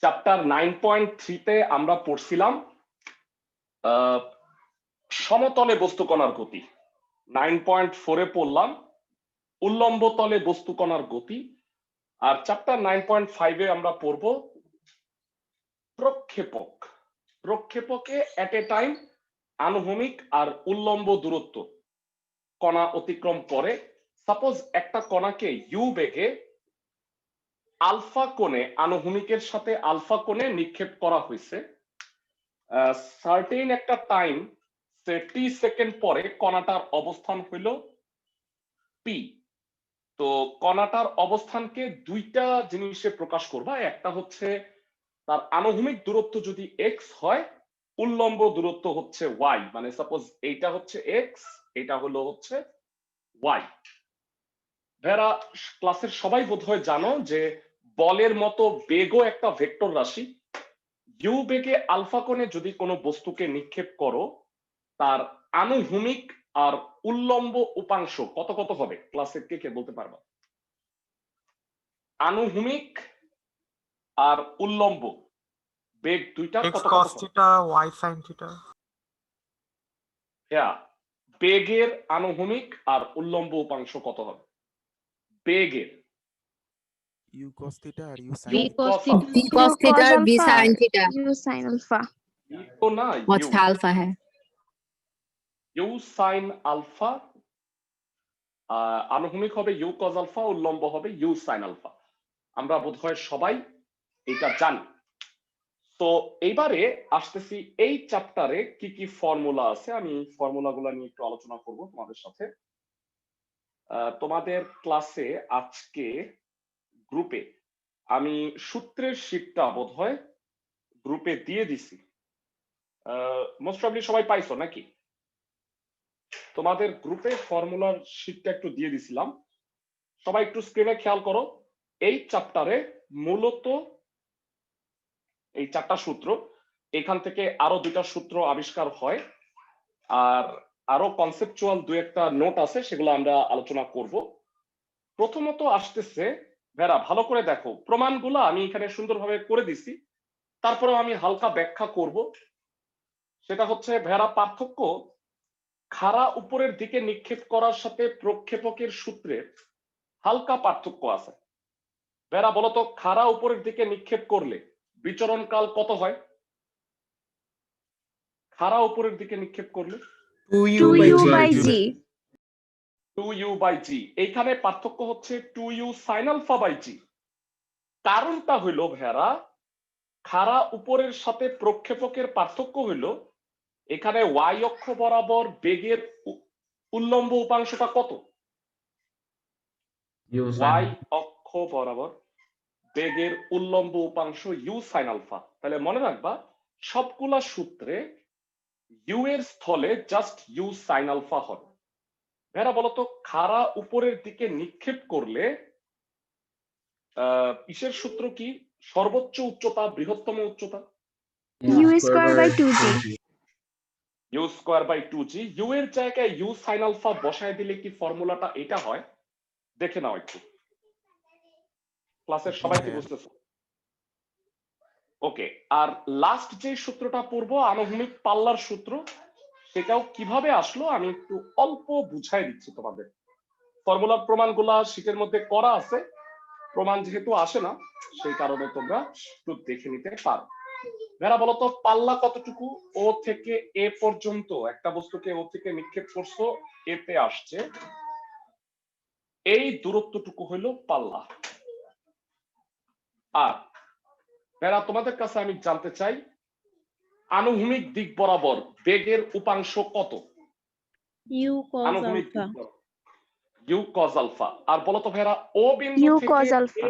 Chapter 9.3 তে আমরা পড়ছিলাম সমতলে বস্তু কণার গতি। 9.4-এ পড়লাম উল্লম্ব তলে বস্তু কণার গতি। আর চ্যাপ্টার 9.5-এ আমরা পড়ব প্রক্ষেপক। প্রক্ষেপকে এট এ টাইম আনুভূমিক আর উল্লম্ব দূরত্ব কণা অতিক্রম করে। সাপোজ একটা কণাকে ইউ বেগে আলফা কোণে আনুভূমিকের সাথে আলফা কোণে নিক্ষেপ করা হয়েছে। সার্টেন একটা টাইম টি সেকেন্ড পরে কণাটার অবস্থান হইল পি। তো কণাটার অবস্থানকে দুইটা জিনিসে প্রকাশ করবা। একটা হচ্ছে তার আনুভূমিক দূরত্ব যদি এক্স হয়, উল্লম্ব দূরত্ব হচ্ছে ওয়াই। মানে সাপোজ এইটা হচ্ছে এক্স, এটা হলো হচ্ছে ওয়াই। ভেরা ক্লাসের সবাই বোধহয় জানো যে বলের মতো বেগও একটা ভেক্টর রাশি। ইউ বেগে আলফা কোণে যদি কোনো বস্তুকে নিক্ষেপ করো, তার আনুভূমিক আর উল্লম্ব উপাংশ কত কত হবে? ক্লাসে কে কে বলতে পারবা? আনুভূমিক আর উল্লম্ব বেগ দুইটা কত কত cos theta y sin theta. হ্যাঁ, বেগের আনুভূমিক আর উল্লম্ব উপাংশ কত হবে? বেগের u cos theta আর u sin u cos b cos theta और b sin theta. u sin alpha। तो ना what's alpha है? u sin alpha আনুভূমিক হবে u cos alpha, উল্লম্ব হবে u sin alpha। আমরা বোধহয় সবাই এটা জানি। তো এইবারে আসতেছি এই চ্যাপ্টারে কি কি ফর্মুলা আছে, আমি ফর্মুলাগুলো নিয়ে একটু আলোচনা করব তোমাদের সাথে। তোমাদের ক্লাসে আজকে গ্রুপে আমি সূত্রের শীটটা বোধহয় গ্রুপে দিয়ে দিছি। মোস্ট প্রবাবলি সবাই পাইছো নাকি? তোমাদের গ্রুপে ফর্মুলার শীটটা একটু দিয়ে দিছিলাম। সবাই একটু স্ক্রিনে খেয়াল করো। এই চ্যাপ্টারে মূলত এই চারটা সূত্র, এখান থেকে আরো দুইটা সূত্র আবিষ্কার হয়, আর আরো কনসেপচুয়াল দুই একটা নোট আছে, সেগুলো আমরা আলোচনা করব। প্রথমত আসতেছে, ভেরা ভালো করে দেখো, প্রমাণগুলো আমি এখানে সুন্দরভাবে করে দিছি, তারপরে আমি হালকা ব্যাখ্যা করব। সেটা হচ্ছে ভেরা পার্থক্য খাড়া উপরের দিকে নিক্ষেপ করার সাথে প্রক্ষেপকের সূত্রের হালকা পার্থক্য আছে। ভেরা বলতো খাড়া উপরের দিকে নিক্ষেপ করলে বিচরণ কাল কত হয়? খাড়া উপরের দিকে নিক্ষেপ করলে 2u/g। 2u/g। এইখানে পার্থক্য হচ্ছে 2u sin alpha by g। কারণটা হইল ভেরা খাড়া উপরের সাথে প্রক্ষেপকের পার্থক্য হইল এখানে y অক্ষ বরাবর বেগের উল্লম্ব উপাংশটা কত? y অক্ষ বরাবর বেগের উল্লম্ব উপাংশ u sin alpha। তাহলে মনে রাখবা সবগুলা সূত্রে u এর স্থলে জাস্ট u sin alpha হবে। ভেরা বলতো খাড়া উপরের দিকে নিক্ষেপ করলে কিসের সূত্র কি? সর্বোচ্চ উচ্চতা বৃহত্তম উচ্চতা u²/2g। u²/2g। u এর জায়গায় u sin alpha বসায় দিলে কি ফর্মুলাটা এটা হয়? দেখে নাও একটু, ক্লাসের সবাই কি বুঝতেছো? ওকে। আর লাস্ট যে সূত্রটা পড়বো আনুভূমিক পাল্লার সূত্র, সেটাও কিভাবে আসলো আমি একটু অল্প বুঝাই দিচ্ছি তোমাদের। ফর্মুলার প্রমাণগুলা শীটের মধ্যে করা আছে, প্রমাণ যেহেতু আসে না সেই কারণে তোমরা একটু দেখে নিতে পারো। ভেরা বলতো পাল্লা কতটুকু? ও থেকে এ পর্যন্ত একটা বস্তুকে ও থেকে নিক্ষেপ করছো, এতে আসছে, এই দূরত্বটুকু হইলো পাল্লা। আর ভেরা তোমাদের কাছে আমি জানতে চাই আনুভূমিক দিক বরাবর বেগের উপাংশ কত? u cos আনুভূমিক alpha। দিক বরাবর u cos alpha। আর বলতো ভেরা ও বিন্দু u থেকে cos alpha।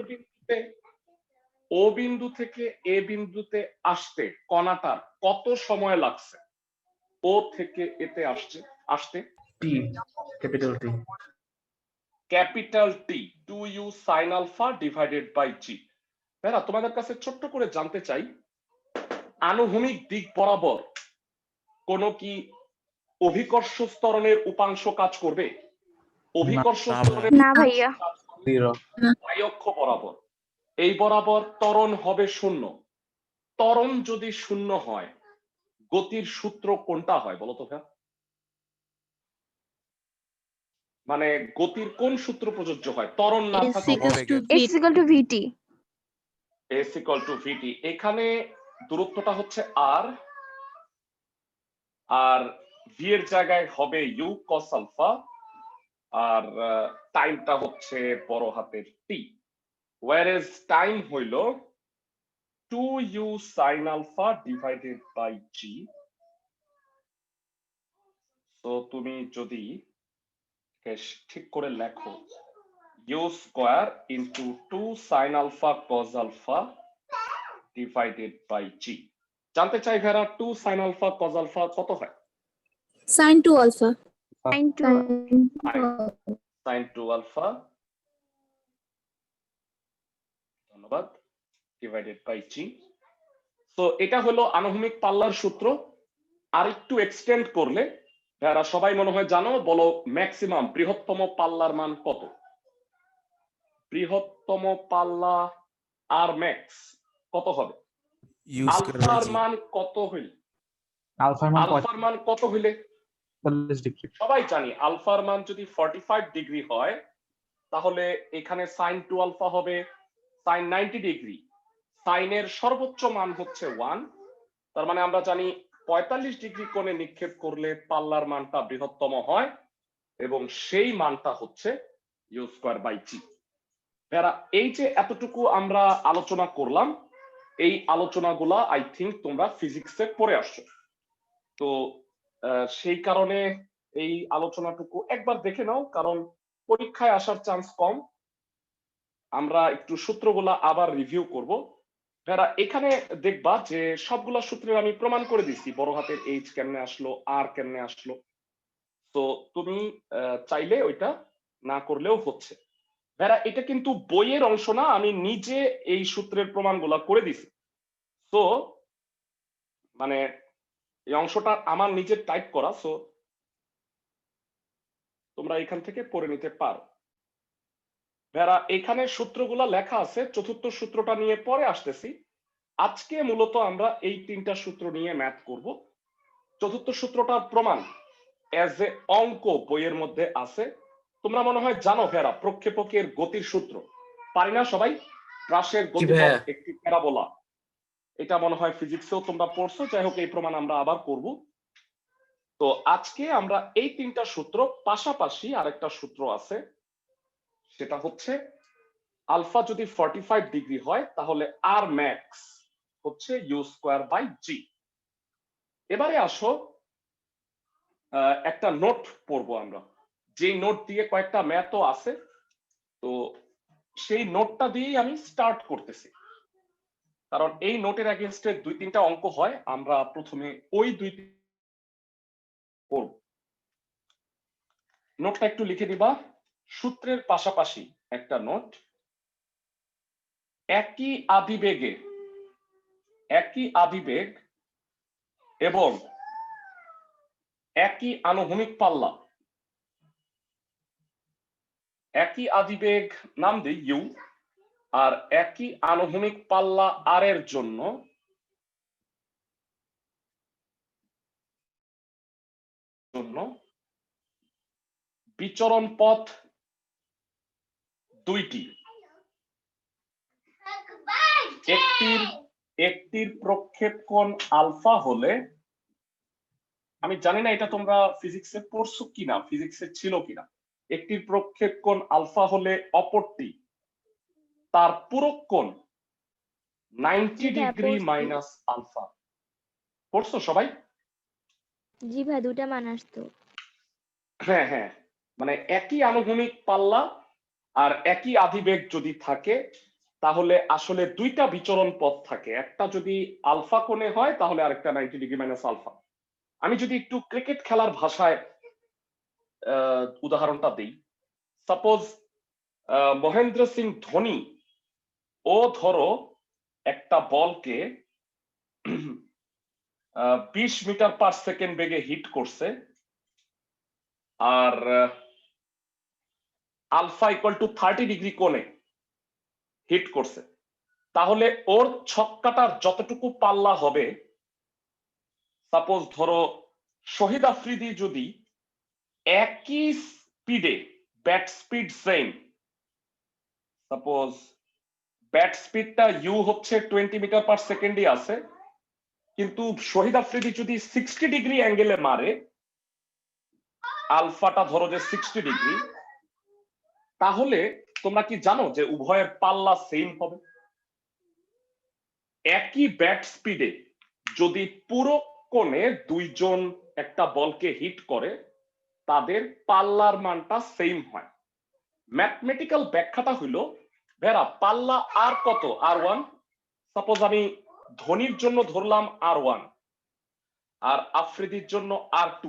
ও বিন্দু থেকে এ বিন্দুতে আসতে কণাটার কত সময় লাগছে? ও থেকে এতে আসতে capital T 2u sin alpha divided by g। ভেরা তোমাদের কাছে ছোট্ট করে জানতে চাই আনুভূমিক দিক বরাবর কোন কি অভিকর্ষ ত্বরণের উপাংশ কাজ করবে? অভিকর্ষ ত্বরণের না ভাইয়া। y অক্ষ বরাবর, এই বরাবর ত্বরণ হবে 0। ত্বরণ যদি শূন্য হয় গতির সূত্র কোনটা হয় বলো তো ভাইয়া? মানে গতির কোন সূত্র প্রযোজ্য হয় ত্বরণ না S থাকলে? equals to সমবেগে। S is equal to VT. S equal to VT। এখানে দূরত্বটা হচ্ছে r, আর v এর জায়গায় হবে u cos আলফা, আর টাইমটা হচ্ছে বড় হাতের t, whereas টাইম হইল 2u sin alpha divided by g। তো তুমি যদি ঠিক করে লেখো u square into 2 sin alpha cos alpha divided by g। জানতে চাই ভাইরা 2 sin আলফা cos আলফা কত হয়? sin 2 alpha. Sin 2. sin 2 alpha, ধন্যবাদ, ডিভাইডেড বাই g। তো এটা হলো আনুভূমিক পাল্লার সূত্র। আর একটু এক্সটেন্ড করলে ভাইরা সবাই মনে হয় জানো, বলো ম্যাক্সিমাম বৃহত্তম পাল্লার মান কত? বৃহত্তম পাল্লা আর ম্যাক্স কত হবে? U square by আলফার G. মান কত হইলে? আলফার মান আলফার মান কত হইলে? 45 ডিগ্রি। সবাই জানি আলফার মান যদি 45 ডিগ্রি হয় তাহলে এখানে sin 2 আলফা হবে sin 90 ডিগ্রি। সাইনের সর্বোচ্চ মান হচ্ছে 1, তার মানে আমরা জানি 45 ডিগ্রি কোণে নিক্ষেপ করলে পাল্লার মানটা বৃহত্তম হয় এবং সেই মানটা হচ্ছে u স্কয়ার বাই g। ভাইরা এই যে এতটুকু আমরা আলোচনা করলাম, এই আলোচনাগুলা আই থিংক তোমরা ফিজিক্সে পড়ে আসছো। তো সেই কারণে এই আলোচনাটুকু একবার দেখে নাও, কারণ পরীক্ষায় আসার চান্স কম। আমরা একটু সূত্রগুলা আবার রিভিউ করব। ভাইরা এখানে দেখবা যে সবগুলা সূত্রের আমি প্রমাণ করে দিচ্ছি, বড় হাতের h কেমনে আসলো, r কেমনে আসলো। তো তুমি চাইলে ওইটা না করলেও হচ্ছে। ভাইরা এটা কিন্তু বইয়ের অংশ না, আমি নিজে এই সূত্রের প্রমাণগুলা করে দিছি। তো মানে এই অংশটা আমার নিজের টাইপ করা, সো তোমরা এখান থেকে পড়ে নিতে পারো। ভাইরা এখানে সূত্রগুলা লেখা আছে, চতুর্থ সূত্রটা নিয়ে পরে আসতেছি। আজকে মূলত আমরা এই তিনটা সূত্র নিয়ে ম্যাথ করব। চতুর্থ সূত্রটার প্রমাণ এজ এ অঙ্ক বইয়ের মধ্যে আছে। তোমরা মনে হয় জানো ভাইরা প্রক্ষেপকের গতির সূত্র, পারি না সবাই? প্রাসের গতিপথ একটি প্যারাবোলা, এটা মনে হয় ফিজিক্সেও তোমরা পড়ছো। যাই হোক, এই প্রমাণ আমরা আবার করব। তো আজকে আমরা এই তিনটা সূত্র পাশাপাশি আরেকটা সূত্র আছে, সেটা হচ্ছে আলফা যদি 45 ডিগ্রি হয় তাহলে আর ম্যাক্স হচ্ছে ইউ স্কয়ার বাই জি। এবারে আসো একটা নোট পড়বো আমরা, যে নোট দিয়ে কয়েকটা ম্যাথও আছে। তো সেই নোটটা দিয়েই আমি স্টার্ট করতেছি, কারণ এই নোটের এগেইনস্টে 2-3টা অঙ্ক হয়। আমরা প্রথমে ওই করব। নোটটা একটু লিখে দিবা, সূত্রের পাশাপাশি একটা নোট। একই আদিবেগ এবং একই আনুভূমিক পাল্লা, একই আদিবেগ নাম দিই ইউ, আর একই আনুভূমিক পাল্লা আর এর জন্য বিচরণ পথ দুইটি। একটির প্রক্ষেপ কোণ আলফা হলে, আমি জানি না এটা তোমরা ফিজিক্সে পড়ছো কিনা, ফিজিক্সে ছিল কিনা, একটির প্রক্ষেপ কোণ আলফা হলে অপরটি তার পূরক কোণ 90 ডিগ্রি মাইনাস আলফা। পড়ছো সবাই? জি ভাই, দুটা মান আসতো। হ্যাঁ হ্যাঁ, মানে একই আনুভূমিক পাল্লা আর একই আদিবেগ যদি থাকে তাহলে আসলে দুইটা বিচরণ পথ থাকে, একটা যদি আলফা কোণে হয় তাহলে আরেকটা 90 ডিগ্রি মাইনাস আলফা। আমি যদি একটু ক্রিকেট খেলার ভাষায় উদাহরণটা দিই, সাপোজ মহেন্দ্র সিং ধোনি ও ধরো একটা বলকে 20 মিটার পার সেকেন্ড বেগে হিট করছে, আর আলফা ইকুয়াল টু 30 ডিগ্রি কোণে হিট করছে। তাহলে ওর ছক্কাটার যতটুকু পাল্লা হবে, সাপোজ ধরো শহীদ আফ্রিদি যদি একই স্পিডে, bat speed same, suppose bat স্পিডটা ইউ হচ্ছে 20 মিটার পার সেকেন্ডই আছে, কিন্তু শহীদ আফ্রিদি যদি 60 ডিগ্রি অ্যাঙ্গেলে মারে, আলফাটা ধরো যে 60 ডিগ্রি, তাহলে তোমরা কি জানো যে উভয়ের পাল্লা সেম হবে? একই ব্যাট স্পিডে যদি পুরো কোণে দুইজন একটা বলকে হিট করে, তাদের পাল্লার মানটা সেম হয়। ম্যাথমেটিক্যাল ব্যাখ্যাটা হইলো, ভেরা পাল্লা আর কত, R1, সাপোজ আমি ধোনির জন্য ধরলাম R1 আর আফ্রিদির জন্য R2।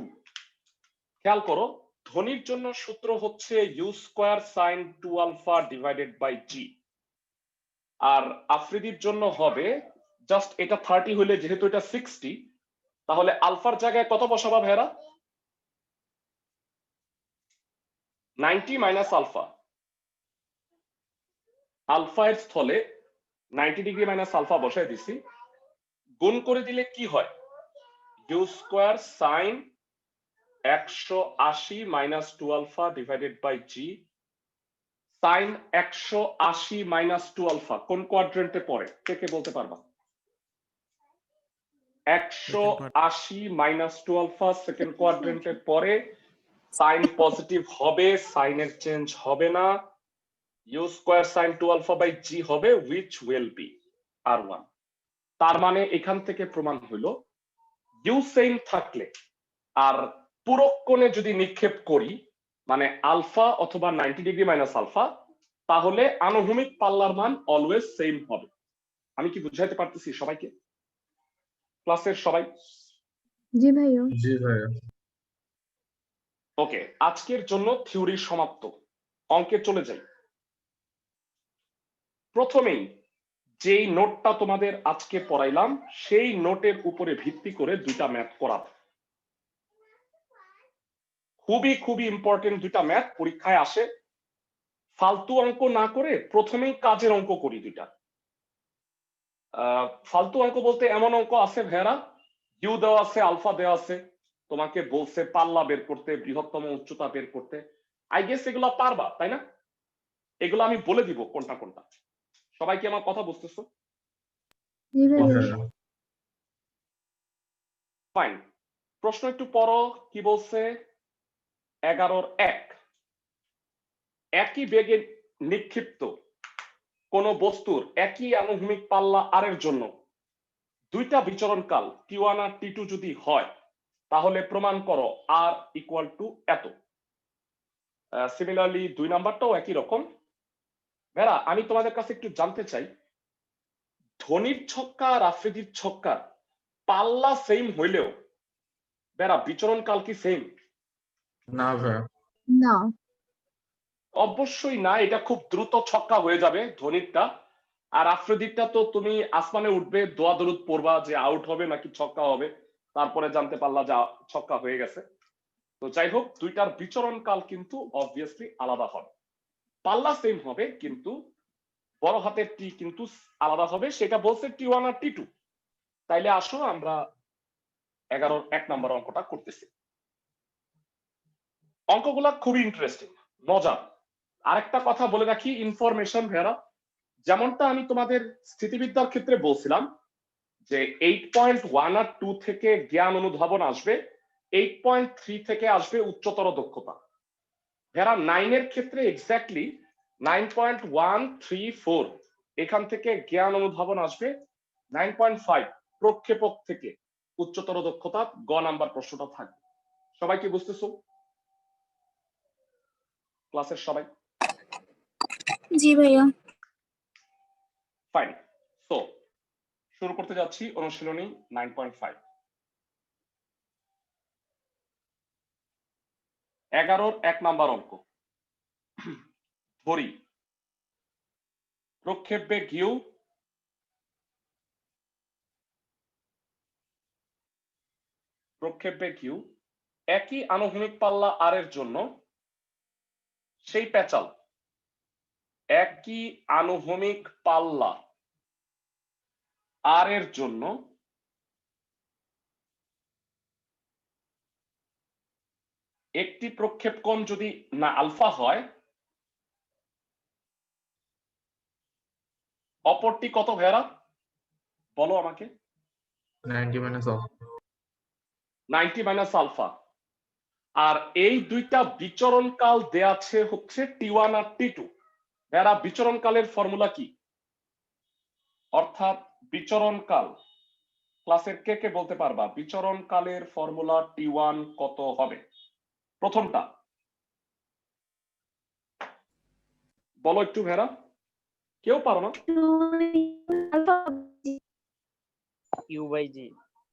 খেয়াল করো, ধোনির জন্য সূত্র হচ্ছে u square sine 2 alpha divided by g, আর আফ্রিদির জন্য হবে জাস্ট এটা 30 হইলে যেহেতু এটা 60, তাহলে আলফার জায়গায় কত বসাবা ভেরা? 90 মাইনাস আলফা। আলফা এর স্থলে 90 ডিগ্রি মাইনাস আলফা বসাই দিছি, গুণ করে দিলে কি হয়? U square sine 180 minus 2 alpha divided by G. Sine 180 minus 2 alpha কোন কোয়াড্রেন্টে পড়ে, কে বলতে পারবা? 180 মাইনাস 2 আলফা সেকেন্ড কোয়াড্রেন্টে পড়ে। সাইন পজিটিভ হবে, সাইনের চেঞ্জ হবে না, u square sine 2 alpha by g হবে, which will be R1। তার মানে এখান থেকে প্রমাণ হলো ইউ সেম থাকলে আর পুরো কোণে যদি নিক্ষেপ করি, মানে আলফা অথবা 90 ডিগ্রি মাইনাস আলফা, তাহলে আনুভূমিক পাল্লার মান অলওয়েজ সেম হবে। আমি কি বুঝাইতে পারতেছি সবাইকে, ক্লাসের সবাই? জি ভাইয়া। জি ভাইয়া। ওকে, আজকের জন্য থিওরি সমাপ্ত, অঙ্কে চলে যাই। প্রথমেই যেই নোটটা তোমাদের আজকে পড়াইলাম, সেই নোটের উপরে ভিত্তি করে দুইটা ম্যাথ করাবো। খুবই খুবই ইম্পর্টেন্ট দুইটা ম্যাথ, পরীক্ষায় আসে। ফালতু অঙ্ক না করে প্রথমেই কাজের অঙ্ক করি দুইটা। ফালতু অঙ্ক বলতে এমন অঙ্ক আছে ভেরা, ইউ দেওয়া আছে, আলফা দেওয়া আছে, তোমাকে বলছে পাল্লা বের করতে, বৃহত্তম উচ্চতা বের করতে। আই গেস এগুলা পারবা, তাই না? এগুলো আমি বলে দিব কোনটা কোনটা। সবাই কি আমার কথা বুঝতেছো? জি ভাইয়া। ফাইন, প্রশ্ন একটু পড়ো, কি বলছে? 11-1, একই বেগে নিক্ষিপ্ত কোন বস্তুর একই আনুভূমিক পাল্লা আর এর জন্য দুইটা বিচরণকাল T1 আর T2 যদি হয়, তাহলে প্রমাণ করো আর ইকুয়াল টু এত। সিমিলারলি 2 নাম্বারটাও একই রকম। ভেরা, আমি তোমাদের কাছে একটু জানতে চাই, ধোনির ছক্কা আর আফ্রিদির ছক্কা পাল্লা সেম হইলেও ভেরা বিচরণ কাল কি সেম? না ভাইয়া। না। অবশ্যই না, এটা খুব দ্রুত ছক্কা হয়ে যাবে ধোনিরটা, আর আফ্রিদিরটা তো তুমি আসমানে উঠবে, দোয়া দরুদ পড়বা যে আউট হবে নাকি ছক্কা হবে, তারপরে জানতে পারলা যে ছক্কা হয়ে গেছে। তো যাই হোক, দুইটার বিচরণ কাল কিন্তু অবভিয়াসলি আলাদা হবে। পাল্লা সেম হবে কিন্তু বড় হাতের টি কিন্তু আলাদা হবে, সেটা বলছে T1 আর T2। তাইলে আসো আমরা 11-1 নাম্বার অঙ্কটা করতেছি। অঙ্কগুলা খুবই ইন্টারেস্টিং, মজার। আরেকটা কথা বলে রাখি, ইনফরমেশন ভেরা, যেমনটা আমি তোমাদের স্থিতিবিদ্যার ক্ষেত্রে বলছিলাম যে 8.1 আর 2 থেকে জ্ঞান অনুধাবন আসবে, 8.3 থেকে আসবে উচ্চতর দক্ষতা। ভেরা 9 এর ক্ষেত্রে এক্স্যাক্টলি 9.134 এখান থেকে জ্ঞান অনুধাবন আসবে, 9.5 প্রক্ষেপক থেকে উচ্চতর দক্ষতা গ নাম্বার প্রশ্নটা থাকবে। সবাই কি বুঝতেছো ক্লাসের সবাই? জি ভাইয়া। ফাইন, সো শুরু করতে যাচ্ছি অনুশীলনী 9.5। 11-1 নাম্বার অঙ্ক। ধরি প্রক্ষেপ বেগ ইউ, প্রক্ষেপ বেগ ইউ, একই আনুভূমিক পাল্লা আর এর জন্য সেই প্যাচাল, একই আনুভূমিক পাল্লা আর এর জন্য একটি প্রক্ষেপণ যদি না আলফা হয়, অপরটি কত ভেরা বলো আমাকে? 90 minus alpha. 90 minus alpha. আর এই দুইটা বিচরণ কাল দেয়া আছে হচ্ছে T1 আর T2। ভেরা বিচরণ কালের ফর্মুলা কি? অর্থাৎ বিচরণ কাল ক্লাসের কে কে বলতে পারবা বিচরণ কালের ফর্মুলা T1 কত হবে? প্রথমটা বলো একটু ভেরা, কেউ পারো না? U/G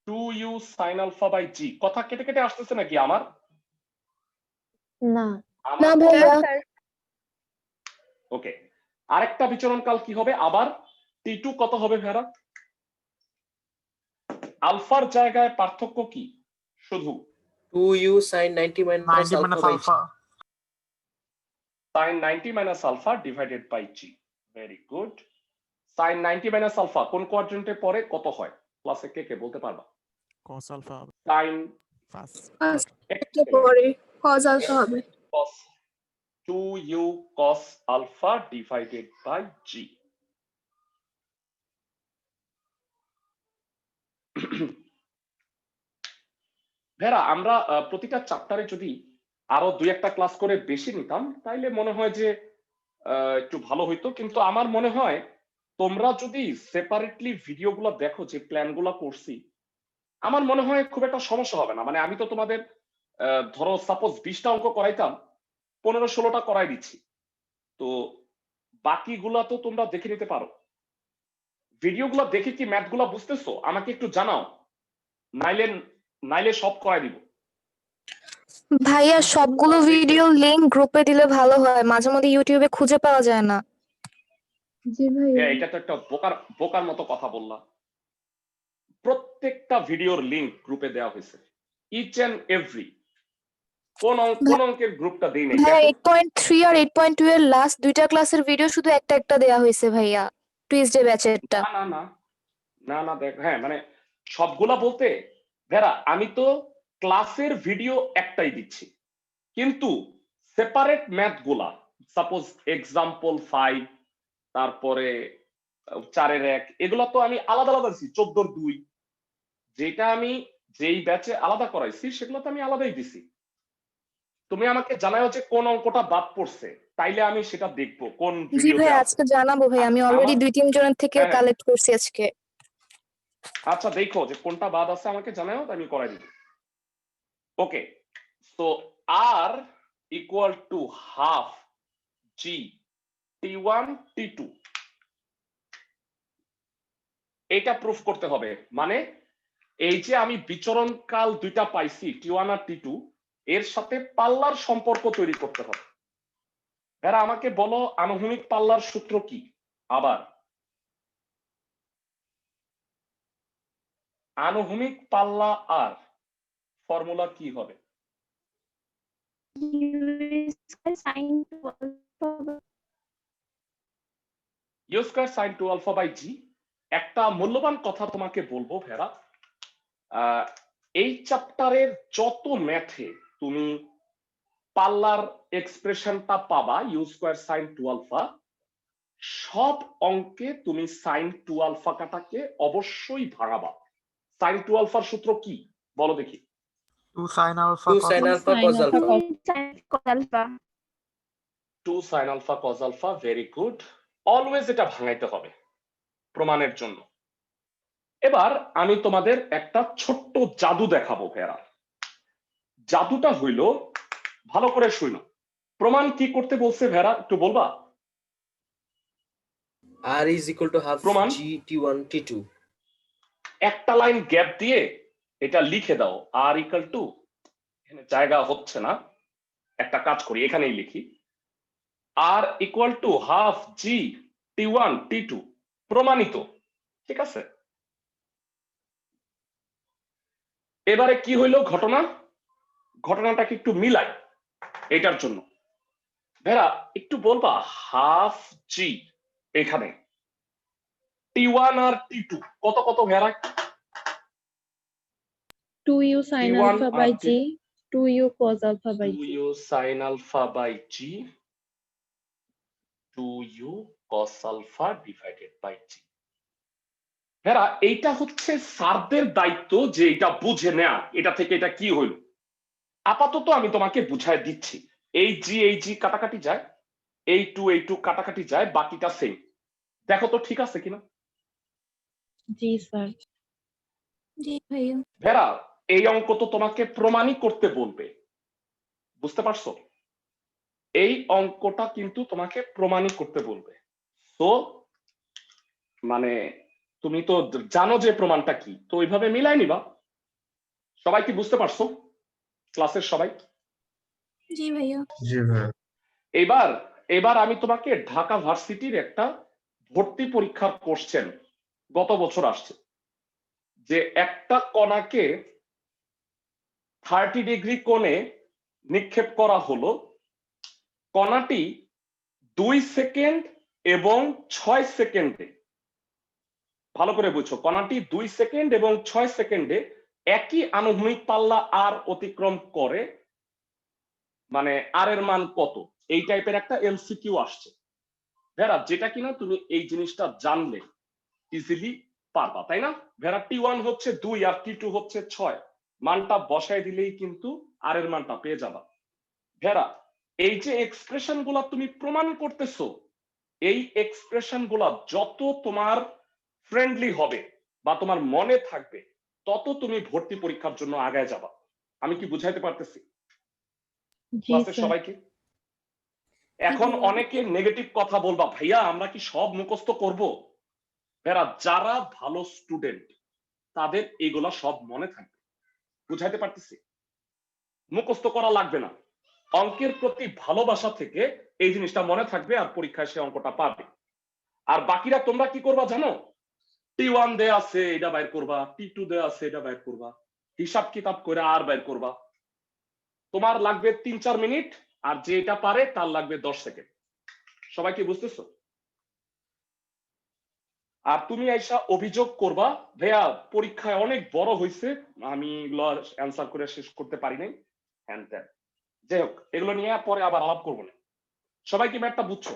2u sin alpha by g। কথা কেটে কেটে আসতেছে নাকি আমার? না আমার ভাইয়া। ওকে, আরেকটা বিচরণ কাল কি হবে আবার? T2 কত হবে ভেরা? আলফার জায়গায় পার্থক্য কি? শুধু 2u sin 90 minus 90 alpha minus by g. alpha. sin 90 minus alpha divided by g। Very good. sin 90 minus alpha কোন কোয়াড্রেন্টে পড়ে, কত হয়? ক্লাসে কে কে বলতে পারবা? cos alpha হবে sin ফার্স্ট পরে cos alpha হবে। cos 2u cos alpha divided by g। ভেরা আমরা প্রতিটা চ্যাপ্টারে যদি আরো দুই একটা ক্লাস করে বেশি নিতাম তাইলে মনে হয় যে একটু ভালো হইতো, কিন্তু আমার মনে হয় তোমরা যদি সেপারেটলি ভিডিওগুলো দেখো যে প্ল্যানগুলো করছি, আমার মনে হয় খুব একটা সমস্যা হবে না। মানে আমি তো তোমাদের ধরো সাপোজ 20টা অঙ্ক করাইতাম, 15-16টা করাই দিচ্ছি, তো বাকিগুলা তো তোমরা দেখে নিতে পারো। ভিডিওগুলো দেখে কি ম্যাথগুলো বুঝতেছো আমাকে একটু জানাও, নাইলে নাইলে সব করাই দিব। ভাইয়া সবগুলো ভিডিও লিংক গ্রুপে দিলে ভালো হয়, মাঝে মধ্যে ইউটিউবে খুঁজে পাওয়া যায় না। জি ভাইয়া। এটা তো একটা বোকার মতো কথা বললাম। প্রত্যেকটা ভিডিওর লিংক গ্রুপে দেওয়া হয়েছে, ইচ এন্ড এভরি। কোন অঙ্কের গ্রুপটা দেই নাই? ভাইয়া 8.3 আর 8.2 এর লাস্ট দুইটা ক্লাসের ভিডিও শুধু একটা একটা দেয়া হয়েছে ভাইয়া, টুইসডে ব্যাচেরটা। না না না না দেখ, হ্যাঁ মানে সবগুলা বলতে ভেরা আমি তো ক্লাসের ভিডিও একটাই দিচ্ছি, কিন্তু সেপারেট ম্যাথ গুলা সাপোজ এক্সাম্পল 5, তারপরে 4-এর 1, এগুলা তো আমি আলাদা আলাদা দিচ্ছি। 14-র 2 যেটা আমি যেই ব্যাচে আলাদা করাইছি সেগুলো তো আমি আলাদাই দিছি। তুমি আমাকে জানাও যে কোন অঙ্কটা বাদ পড়ছে, তাইলে আমি সেটা দেখবো কোন জি ভিডিওতে ভাই আছে। আজকে জানাবো ভাই, আমি অলরেডি 2-3 জনের থেকে হ্যাঁ। কালেক্ট করছি আজকে। আচ্ছা দেখো যে কোনটা বাদ আছে আমাকে জানাও, আমি করাই দিব। Okay, so R equal to half g T1 T2, এটা প্রুফ করতে হবে। মানে এই যে আমি বিচরণ কাল দুইটা পাইছি T1 আর T2, এর সাথে পাল্লার সম্পর্ক তৈরি করতে হবে। এরা আমাকে বলো আনুভূমিক পাল্লার সূত্র কি? আবার আনুভূমিক পাল্লা আর ফর্মুলা কি হবে? U square sine 2 alpha by g. একটা মূল্যবান কথা তোমাকে বলবো ভেরা, এই চ্যাপ্টারের যত ম্যাথে তুমি পাল্লার এক্সপ্রেশনটা পাবা ইউ স্কয়ার সাইন 2 আলফা, সব অঙ্কে তুমি সাইন 2 আলফা কাটাকে অবশ্যই ভাগাবা। সাইন 2 আলফার সূত্র কি বলো দেখি? 2 sin alpha 2 cos sin alpha. alpha cos alpha 2 sin alpha cos alpha, very good. Always এটা ভাঙাইতে হবে প্রমাণের জন্য। এবার আমি তোমাদের একটা ছোট্ট জাদু দেখাবো ভেরা। জাদুটা হইল, ভালো করে শুনো, প্রমাণ কি করতে বলছে ভেরা একটু বলবা? r is equal to half প্রমাণ? g T1 T2। একটা লাইন গ্যাপ দিয়ে এটা লিখে দাও, আর ইকুয়াল টু, এখানে জায়গা হচ্ছে না, একটা কাজ করি এখানেই লিখি, R equal to half g T1 T2 প্রমাণিত। ঠিক আছে, এবারে কি হইলো ঘটনাটাকে একটু মিলাই এটার জন্য। ভেরা একটু বলবা হাফ জি এখানে T1 আর T2 কত কত ভেড়া 2u sin T1 alpha by R g, 2u cos alpha by g. 2u sin alpha by g, 2u cos alpha divided by g. ভেড়া এইটা হচ্ছে স্যারদের দায়িত্ব যে এটা বুঝে নেয়া এটা থেকে এটা কি হইল। আপাতত আমি তোমাকে বুঝায় দিচ্ছি। এই জি কাটাকাটি যায়, এই টু কাটাকাটি যায়, বাকিটা সেম। দেখো তো ঠিক আছে কিনা। জি স্যার। জি ভাইয়া। ভেড়া এই অঙ্ক তো তোমাকে প্রমাণই করতে বলবে, বুঝতে পারছো? এই অঙ্কটা কিন্তু তোমাকে প্রমাণই করতে বলবে। তো মানে তুমি তো জানো যে প্রমাণটা কি, তো ওইভাবে মিলাই নিবা। সবাই কি বুঝতে পারছো? ক্লাসের সবাই? জি ভাইয়া। জি ভাই। এবার আমি তোমাকে ঢাকা ভার্সিটির একটা ভর্তি পরীক্ষার কোশ্চেন গত বছর আসছে, যে একটা কণাকে 30 ডিগ্রি কোণে নিক্ষেপ করা হলো, কণাটি 2 সেকেন্ড এবং 6 সেকেন্ডে, ভালো করে বুঝছো, কণাটি 2 সেকেন্ড এবং 6 সেকেন্ডে একই আনুভূমিক পাল্লা আর অতিক্রম করে, মানে আর এর মান কত, এই টাইপের একটা এমসিকিউ আসছে। ভেড়া যেটা কিনা তুমি এই জিনিসটা জানলে ইজিলি পারবা, তাই না? ভেড়া T1 হচ্ছে 2 আর T2 হচ্ছে 6, মানটা বসায় দিলেই কিন্তু আর এর মানটা পেয়ে যাবা। ভেড়া এই যে এক্সপ্রেশন গুলা তুমি প্রমাণ করতেছো, এই এক্সপ্রেশন গুলা যত তোমার ফ্রেন্ডলি হবে বা তোমার মনে থাকবে, তত তুমি ভর্তি পরীক্ষার জন্য আগায় যাবা। আমি কি বুঝাইতে পারতেছি জি ক্লাসের স্যার। সবাইকে? এখন অনেকে নেগেটিভ কথা বলবা, ভাইয়া আমরা কি সব মুখস্থ করব? ভেড়া যারা ভালো স্টুডেন্ট তাদের এগুলা সব মনে থাকবে, বুঝাইতে পারতেছি? মুখস্থ করা লাগবে না, অঙ্কের প্রতি ভালোবাসা থেকে এই জিনিসটা মনে থাকবে আর পরীক্ষায় সে অঙ্কটা পাবে। আর বাকিরা তোমরা কি করবা জানো? T1 দেয়া আছে এটা বাইর করবা, T2 দেয়া আছে এটা বাইর করবা, হিসাব কিতাব করে আর বাইর করবা। তোমার লাগবে 3-4 মিনিট, আর যে এটা পারে তার লাগবে 10 সেকেন্ড। সবাই কি বুঝতেছো? আর তুমি আইসা অভিযোগ করবা, ভাইয়া পরীক্ষায় অনেক বড় হয়েছে, আমি এগুলো অ্যান্সার করে শেষ করতে পারি নাই, হ্যান ত্যান। যাই হোক, এগুলো নিয়ে পরে আবার আলাপ করবো না। সবাই কি ম্যাথটা বুঝছো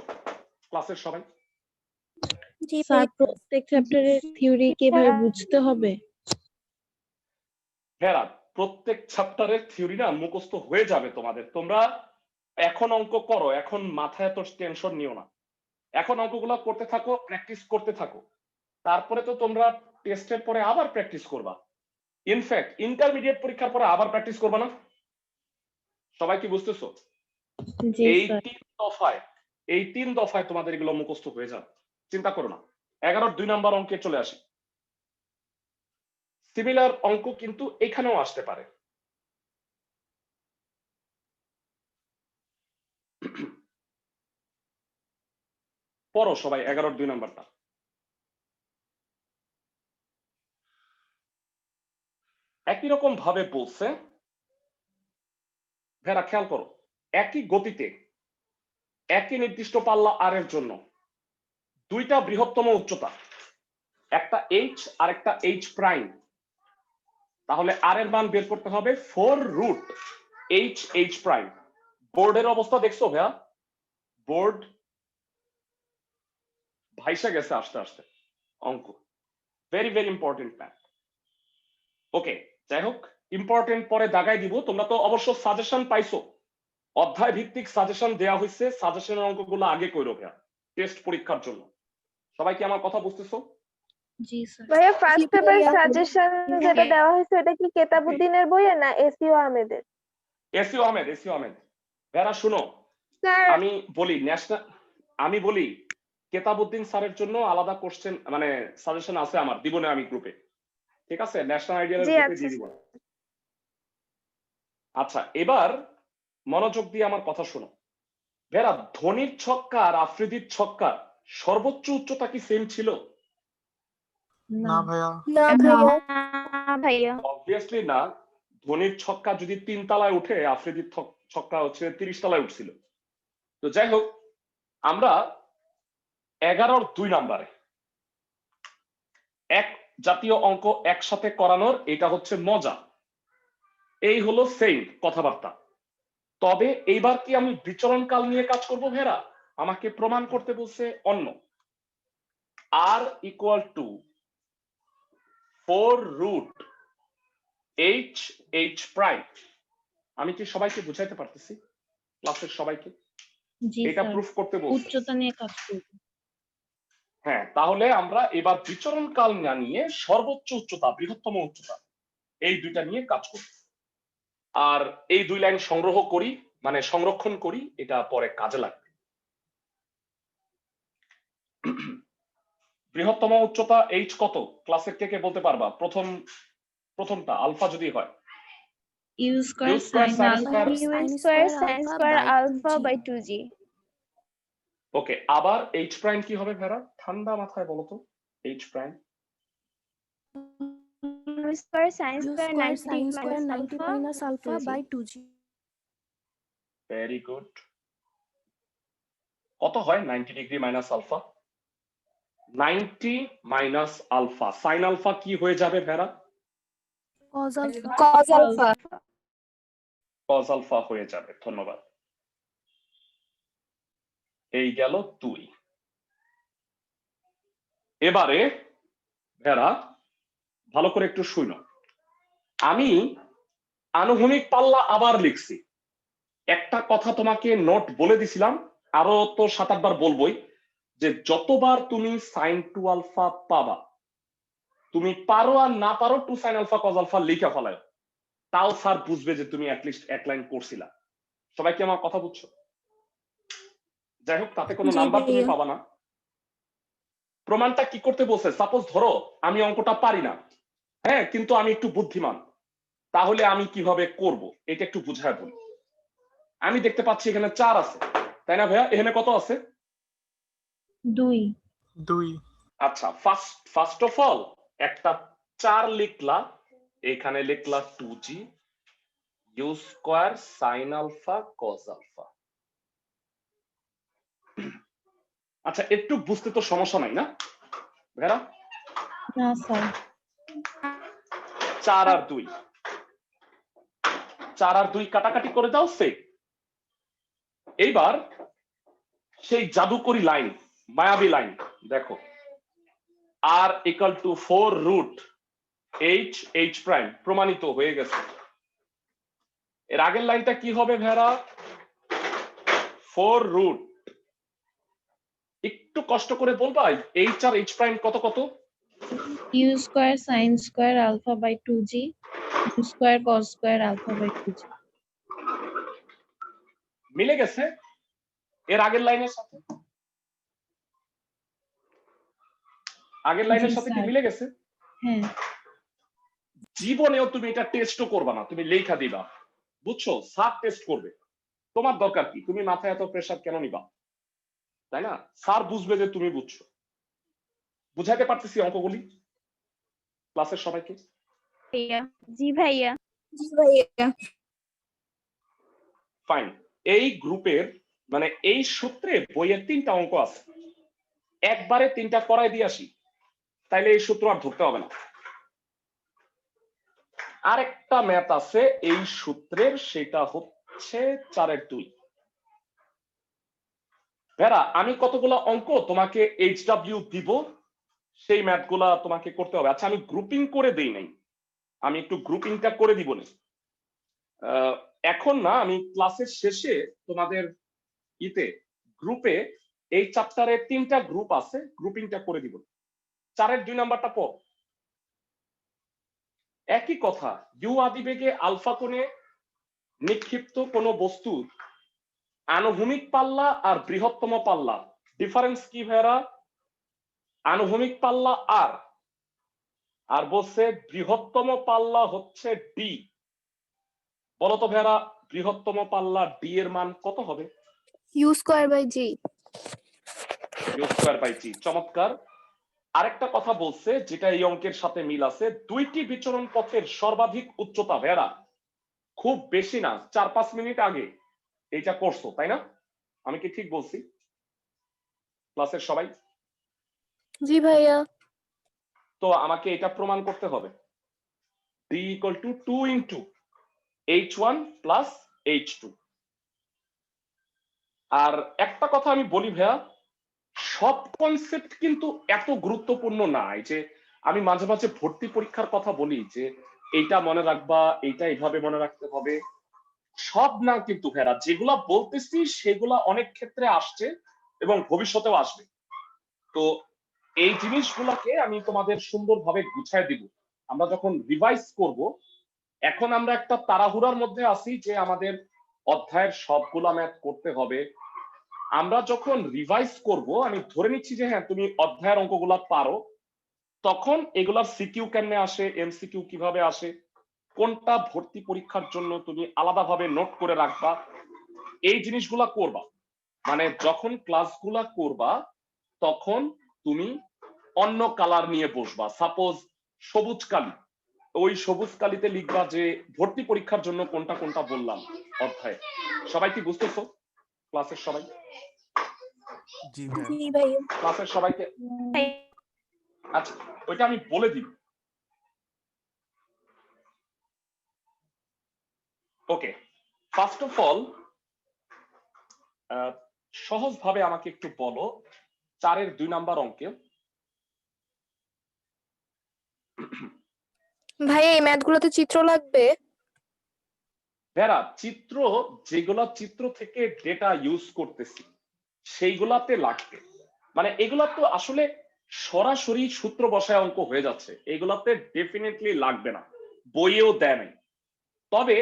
ক্লাসের সবাই? জি স্যার ভাইয়া। প্রত্যেক চ্যাপ্টারের থিওরি কিভাবে বুঝতে হবে? হ্যাঁ, প্রত্যেক চ্যাপ্টারের থিওরি না মুখস্থ হয়ে যাবে তোমাদের। তোমরা এখন অঙ্ক করো, এখন মাথায় এত টেনশন নিও না, এখন অঙ্কগুলো করতে থাকো, প্র্যাকটিস করতে থাকো। তারপরে তো তোমরা টেস্টের পরে আবার প্র্যাকটিস করবা, ইনফ্যাক্ট ইন্টারমিডিয়েট পরীক্ষার পরে আবার প্র্যাকটিস করবা না? সবাই কি বুঝতেছো? জি এই স্যার। 3 দফায় তোমাদের এগুলো মুখস্থ হয়ে যাবে, চিন্তা করো না। 11 2 নাম্বার অঙ্কে চলে আসে। সিমিলার অঙ্ক কিন্তু এখানেও আসতে পারে। পড়ো সবাই 11 2 নাম্বারটা। একই রকম ভাবে বলছে, ভেড়া খেয়াল করো, একই গতিতে একই নির্দিষ্ট পাল্লা আর এর জন্য দুইটা বৃহত্তম উচ্চতা, একটা এইচ আর একটা এইচ প্রাইম, তাহলে আর এর মান বের করতে হবে 4√h প্রাইম। বোর্ডের অবস্থা দেখছো ভাইয়া? বোর্ড ভাইসা গেছে আস্তে আস্তে অঙ্ক, ভেরি ভেরি ইম্পর্টেন্ট ম্যাথ। ওকে, যাই হোক, ইম্পর্টেন্ট পরে দাগাই দিব। তোমরা তো অবশ্য সাজেশন পাইছো, অধ্যায় ভিত্তিক সাজেশন দেওয়া হয়েছে, সাজেশনের অঙ্কগুলো আগে কইরো ভাইয়া টেস্ট পরীক্ষার জন্য। সবাই কি আমার কথা বুঝতেছো? জি স্যার। ভাইয়া ফার্স্ট জি পেপার ভাইয়া। সাজেশন যেটা দেওয়া হয়েছে এটা কি কেতাবুদ্দিনের বইয়ের না এসইও আহমেদের? এসইও আহমেদ। ভেড়া শুনো, স্যার আমি বলি কেতাবুদ্দিন স্যারের জন্য আলাদা কোশ্চেন মানে সাজেশন আছে আমার, দিব না আমি গ্রুপে, ঠিক আছে? ন্যাশনাল আইডিয়াল জি, গ্রুপে আচ্ছা, দিয়ে দিব। আচ্ছা, এবার মনোযোগ দিয়ে আমার কথা শোনো। ভেড়া ধোনির ছক্কা আর আফ্রিদির ছক্কার সর্বোচ্চ উচ্চতা কি সেম ছিল? না ভাইয়া। না ভাইয়া। ভাইয়া অবভিয়াসলি না। ধোনির ছক্কা যদি 3 তলায় উঠে, আফ্রিদির ছক্কা হচ্ছে 30 তলায় উঠছিল। তো যাই হোক, আমরা 11 2 নাম্বারে এক জাতীয় অঙ্ক একসাথে করানোর এটা হচ্ছে মজা, এই হলো সেম কথাবার্তা। তবে এইবার কি আমি বিচরণ কাল নিয়ে কাজ করব ভেরা? আমাকে প্রমাণ করতে বলছে অন্য। r equal to 4 root h prime. আমি কি সবাইকে বুঝাইতে পারতেছি? ক্লাসের সবাইকে জি এটা স্যার, প্রুফ করতে বলছে। উচ্চতা নিয়ে কাজ করব। হ্যাঁ, তাহলে আমরা এবার বিচরণ কাল না নিয়ে সর্বোচ্চ উচ্চতা, বৃহত্তম উচ্চতা, এই দুইটা নিয়ে কাজ করব। আর এই দুই লাইন সংগ্রহ করি, মানে সংরক্ষণ করি, এটা পরে কাজে লাগবে। বৃহত্তম উচ্চতা h কত? ক্লাসের কে কে বলতে পারবা? প্রথমটা আলফা যদি হয়। U square U square sine sin alpha square u square sin square alpha by 2g. Okay, আবার h প্রাইম কি হবে ভেরা? ঠান্ডা মাথায় বলো তো। h prime u square sin square 90 minus alpha 2g. by 2g. Very good. কত হয় 90 degree minus alpha? 90 minus alpha, sine alpha কি হয়ে যাবে ভেরা? Cos alpha. cos alpha cos alpha হয়ে যাবে। ধন্যবাদ। এই গেল 2। এবারে ভেরা ভালো করে একটু শুনো। আমি আনুভূমিক পাল্লা আবার লিখছি। একটা কথা তোমাকে নোট বলে দিছিলাম, আরো তো 7-8 বার বলবোই, যে যতবার তুমি সাইন 2 আলফা পাবা, তুমি পারো আর না পারো 2 সাইন আলফা কজ আলফা লিখে ফেলায়, তাও স্যার বুঝবে যে তুমি অ্যাটলিস্ট এক লাইন করছিলা। সবাই কি আমার কথা বুঝছো? যাই হোক, তাতে কোনো জি নাম্বার তুমি ভাইয়া। পাবা না। প্রমাণটা কি করতে বলছে? সাপোজ ধরো আমি অঙ্কটা পারি না, হ্যাঁ, কিন্তু আমি একটু বুদ্ধিমান, তাহলে আমি কিভাবে করব এটা একটু বুঝায় বলি। আমি দেখতে পাচ্ছি এখানে 4 আছে, তাই না ভাইয়া? এখানে কত আছে? 2 2 আচ্ছা, ফার্স্ট অফ অল একটা 4 লিখলা, এখানে লিখলা 2g U square sine alpha cos alpha. আচ্ছা, একটু বুঝতে তো সমস্যা নাই না ভেরা? না স্যার, 4 আর 2, 4 আর 2 কাটাকাটি করে দাও, সে। এইবার সেই জাদুকরি লাইন, মায়াবী লাইন দেখো, r equal to 4 root h prime প্রমাণিত হয়ে গেছে। এর আগের লাইনটা কি হবে ভেরা? 4 রুট, একটু কষ্ট করে বলবা h আর h প্রাইম কত কত? U square sine square alpha by 2g, U square cos square alpha by 2g। মিলে গেছে এর আগের লাইনের সাথে? আগের লাইনের জি সাথে কি স্যার। মিলে গেছে? হ্যাঁ, জীবনেও তুমি এটা টেস্টও করবা না, তুমি লেখা দিবা, বুঝছো? স্যার টেস্ট করবে, তোমার দরকার কি? তুমি মাথায় এত প্রেসার কেন নিবা, তাই না? স্যার বুঝবে যে তুমি বুঝছো। বুঝাইতে পারতেছি অঙ্কগুলি ক্লাসের সবাইকে? ভাইয়া, জি ভাইয়া। জি ভাইয়া। ফাইন। এই গ্রুপের মানে এই সূত্রে বইয়ের 3টা অঙ্ক আছে, একবারে 3টা করাই দিয়ে আসি, তাইলে এই সূত্র আর ধরতে হবে না। আরেকটা ম্যাথ আছে এই সূত্রের, সেটা হচ্ছে 4-এর 2। ভেরা, আমি কতগুলো অঙ্ক তোমাকে HW দিব, সেই ম্যাথগুলা তোমাকে করতে হবে। আচ্ছা, আমি গ্রুপিং করে দেই নাই, আমি একটু গ্রুপিংটা করে দিব না এখন না, আমি ক্লাসের শেষে তোমাদের গ্রুপে এই চ্যাপ্টারে 3টা গ্রুপ আছে, গ্রুপিংটা করে দিব। 4-এর 2 নাম্বারটা পড়। একই কথা, ইউ আদিবেগে আলফা কোণে নিক্ষিপ্ত কোনো বস্তু আনুভূমিক পাল্লা আর বৃহত্তম পাল্লা, ডিফারেন্স কি ভেরা? আনুভূমিক পাল্লা আর বলছে বৃহত্তম পাল্লা হচ্ছে ডি। বলতো ভেরা, বৃহত্তম পাল্লা ডি এর মান কত হবে? u square by g. U square by g. চমৎকার। আরেকটা কথা বলছে যেটা এই অঙ্কের সাথে মিল আছে, 2টি বিচরণ পথের সর্বাধিক উচ্চতা ভেরা খুব বেশি না, 4-5 মিনিট আগে এইটা করছো, তাই না? আমি কি ঠিক বলছি ক্লাসের সবাই? জি ভাইয়া। তো আমাকে এটা প্রমাণ করতে হবে d equal to 2 into h1 plus h2। আর একটা কথা আমি বলি ভাইয়া, সব কনসেপ্ট কিন্তু এত গুরুত্বপূর্ণ না। এই যে আমি মাঝে মাঝে ভর্তি পরীক্ষার কথা বলি যে এইটা মনে রাখবা, এইটা এইভাবে মনে রাখতে হবে, সব না কিন্তু ভাইয়া। যেগুলা বলতেছি সেগুলা অনেক ক্ষেত্রে আসছে এবং ভবিষ্যতেও আসবে। তো এই জিনিসগুলোকে আমি তোমাদের সুন্দরভাবে গুছায় দিব আমরা যখন রিভাইজ করব। এখন আমরা একটা তাড়াহুড়ার মধ্যে আছি যে আমাদের অধ্যায়ের সবগুলা ম্যাথ করতে হবে। আমরা যখন রিভাইজ করব, আমি ধরে নিচ্ছি যে হ্যাঁ তুমি অধ্যায়ের অঙ্কগুলা পারো, তখন এগুলার সিকিউ কেমনে আসে, এমসিকিউ কিভাবে আসে, কোনটা ভর্তি পরীক্ষার জন্য তুমি আলাদাভাবে নোট করে রাখবা, এই জিনিসগুলা করবা। মানে যখন ক্লাসগুলা করবা তখন তুমি অন্য কালার নিয়ে বসবা। সাপোজ সবুজ কালি, ওই সবুজ কালিতে লিখবা যে ভর্তি পরীক্ষার জন্য কোনটা কোনটা বললাম অধ্যায়। সবাই কি বুঝতেছো? ক্লাসের সবাই? জি ভাইয়া। জি ভাইয়া। ক্লাসের সবাইকে? আচ্ছা, ওইটা আমি বলে দিব। ওকে, ফার্স্ট অফ অল সহজভাবে আমাকে একটু বলো 4-এর 2 নাম্বার অঙ্কে। ভাইয়া এই ম্যাথগুলোতে চিত্র লাগবে? ভেরা, চিত্র যেগুলা চিত্র থেকে ডেটা ইউজ করতেছি সেইগুলাতে লাগবে। মানে এগুলা তো আসলে সরাসরি সূত্র বসায় অঙ্ক হয়ে যাচ্ছে, এগুলাতে ডেফিনেটলি লাগবে না, বইয়েও দেয় নাই। তবে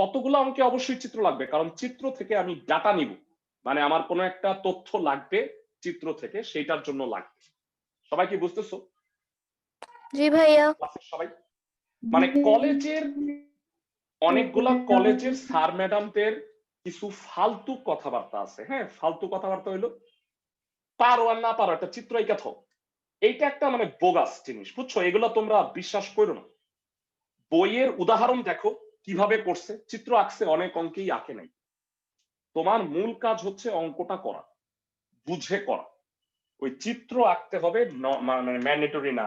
কতগুলো অঙ্কে অবশ্যই চিত্র লাগবে, কারণ চিত্র থেকে আমি ডাটা নিব, মানে আমার কোনো একটা তথ্য লাগবে চিত্র থেকে, সেইটার জন্য লাগবে। সবাই কি বুঝতেছো? জি ভাইয়া। ক্লাসের সবাই? মানে কলেজের অনেকগুলা কলেজের স্যার ম্যাডামদের কিছু ফালতু কথাবার্তা আছে। হ্যাঁ, ফালতু কথাবার্তা হইলো পারো আর না পারো একটা চিত্র আঁকা থাও, এইটা একটা মানে বোগাস জিনিস, বুঝছো? এগুলো তোমরা বিশ্বাস করো না। বইয়ের উদাহরণ দেখো কিভাবে করছে, চিত্র আঁকছে, অনেক অঙ্কেই আঁকে নাই। তোমার মূল কাজ হচ্ছে অঙ্কটা করা, বুঝে করা। ওই চিত্র আঁকতে হবে মানে ম্যান্ডেটরি না।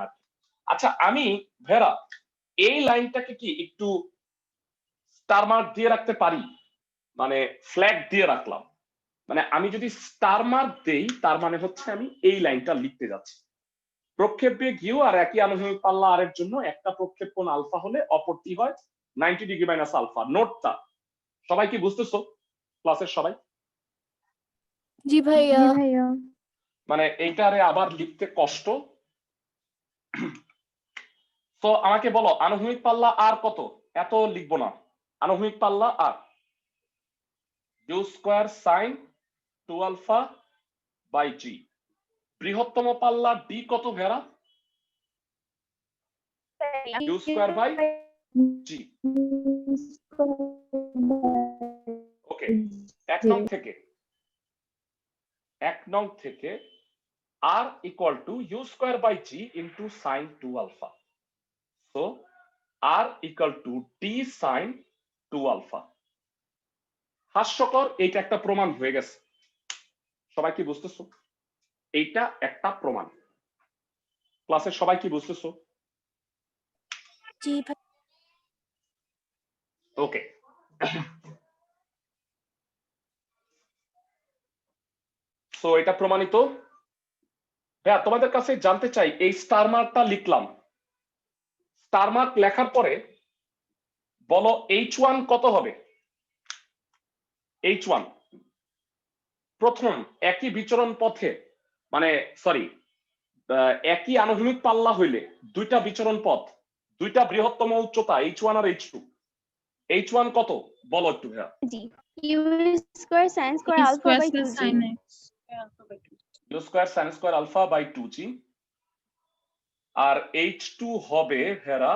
আচ্ছা, আমি ভেরা এই লাইনটাকে কি একটু স্টার মার্ক দিয়ে রাখতে পারি? মানে ফ্ল্যাগ দিয়ে রাখলাম, মানে আমি যদি স্টার মার্ক দেই তার মানে হচ্ছে আমি এই লাইনটা লিখতে যাচ্ছি। প্রক্ষেপ বেগ ইউ আর একই আনুভূমিক পাল্লা আর এর জন্য একটা প্রক্ষেপ কোণ আলফা হলে অপরটি হয় 90 ডিগ্রি মাইনাস আলফা। নোটটা সবাই কি বুঝতেছো? ক্লাসের সবাই? জি ভাইয়া। মানে এইটারে আবার লিখতে কষ্ট। তো আমাকে বলো আনুভূমিক পাল্লা আর কত? এত লিখবো না। আনুভূমিক পাল্লা R u square sine 2 alpha by g. বৃহত্তম পাল্লা ডি কত ভেরা? U square by g. Okay, 1 নং থেকে r equal to u square by g into sin 2 alpha. So r equal to d sin 2 alpha. হাস্যকর, এইটা একটা প্রমাণ হয়ে গেছে। সবাই কি বুঝতেছো? এইটা একটা প্রমাণ। ক্লাসের সবাই কি বুঝতেছো? জি ভাই। ওকে, সো এটা প্রমাণিত। হ্যাঁ, তোমাদের কাছে জানতে চাই এই স্টার মার্কটা লিখলাম, স্টার মার্ক লেখার পরে বলো H1 কত হবে? H1 প্রথম একই বিচরণ পথে, মানে সরি একই আনুভূমিক পাল্লা হইলে দুইটা বিচরণ পথ, দুইটা বৃহত্তম উচ্চতা H1 আর H2, H1 কত বলো একটু ভাইয়া? U square sine square alpha by 2 U square sine square alpha by 2g। আর H2 হবে ভেরা,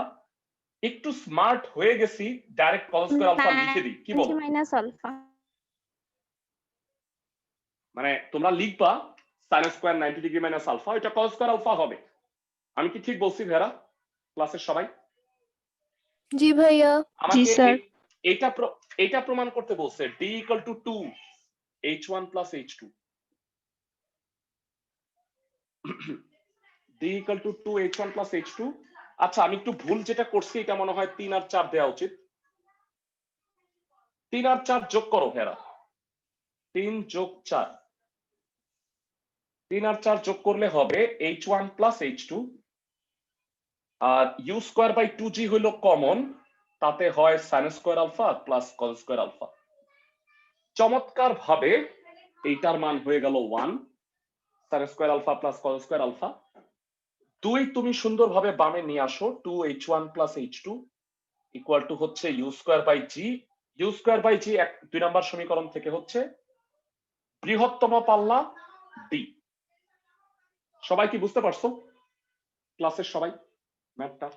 একটু স্মার্ট হয়ে গেছি, ডাইরেক্ট cos স্কয়ার আলফা লিখে দিই, কি বলো? Minus alpha. মানে তোমরা লিখবা sin square 90 degree minus alpha, এটা cos স্কয়ার আলফা হবে। আমি কি ঠিক বলছি ভেরা? ক্লাসের সবাই? জি ভাইয়া। আমাকে এটা প্রমাণ করতে বলছে d equal to 2 h1 plus h2। D equal to 2h1 plus h2। আচ্ছা আমি একটু ভুল যেটা করছি এটা মনে হয় 3 আর 4 দেওয়া উচিত। 3 আর 4 যোগ করো ভেরা, 3 যোগ 4, 3 আর 4 যোগ করলে হবে h1 প্লাস h2, আর u স্কয়ার বাই 2g হইল কমন, তাতে হয় sin square alpha plus cos square alpha. চমৎকার ভাবে এইটার মান হয়ে গেল 1, sin square alpha plus cos square alpha. 2 তুমি সুন্দরভাবে বামে নিয়ে আসো, 2h1 plus h2 equal to হচ্ছে u square by g। u square by g 2 number সমীকরণ থেকে হচ্ছে বৃহত্তম পাল্লা d। সবাই কি বুঝতে পারছো ক্লাসের সবাই ম্যাথটা?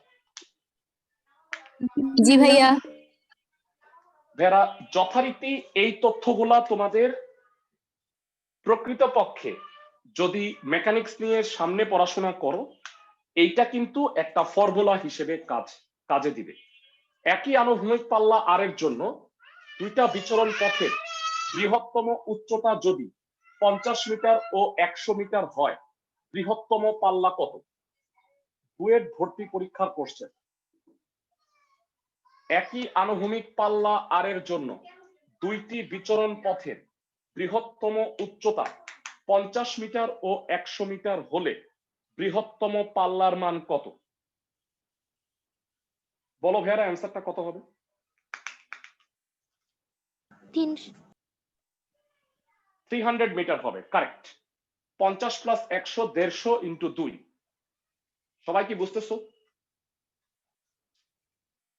জি ভাইয়া। ভেরা যথারীতি এই তথ্যগুলা তোমাদের প্রকৃতপক্ষে যদি মেকানিক্স নিয়ে সামনে পড়াশোনা করো, এইটা কিন্তু একটা ফর্মুলা হিসেবে কাজে দিবে। একই আনুভূমিক পাল্লা আর এর জন্য দুইটা বিচরণ পথের বৃহত্তম উচ্চতা যদি 50 মিটার ও 100 মিটার হয়, বৃহত্তম পাল্লা কত? বুয়েট ভর্তি পরীক্ষার কোশ্চেন। একই আনুভূমিক পাল্লা আর এর জন্য দুইটি বিচরণ পথের বৃহত্তম উচ্চতা 50 মিটার ও 100 মিটার হলে বৃহত্তম পাল্লার মান কত? বলো ভাইয়ারা অ্যান্সারটা কত হবে? 300 মিটার হবে, কারেক্ট। 50 plus 100 150 into 2। সবাই কি বুঝতেছো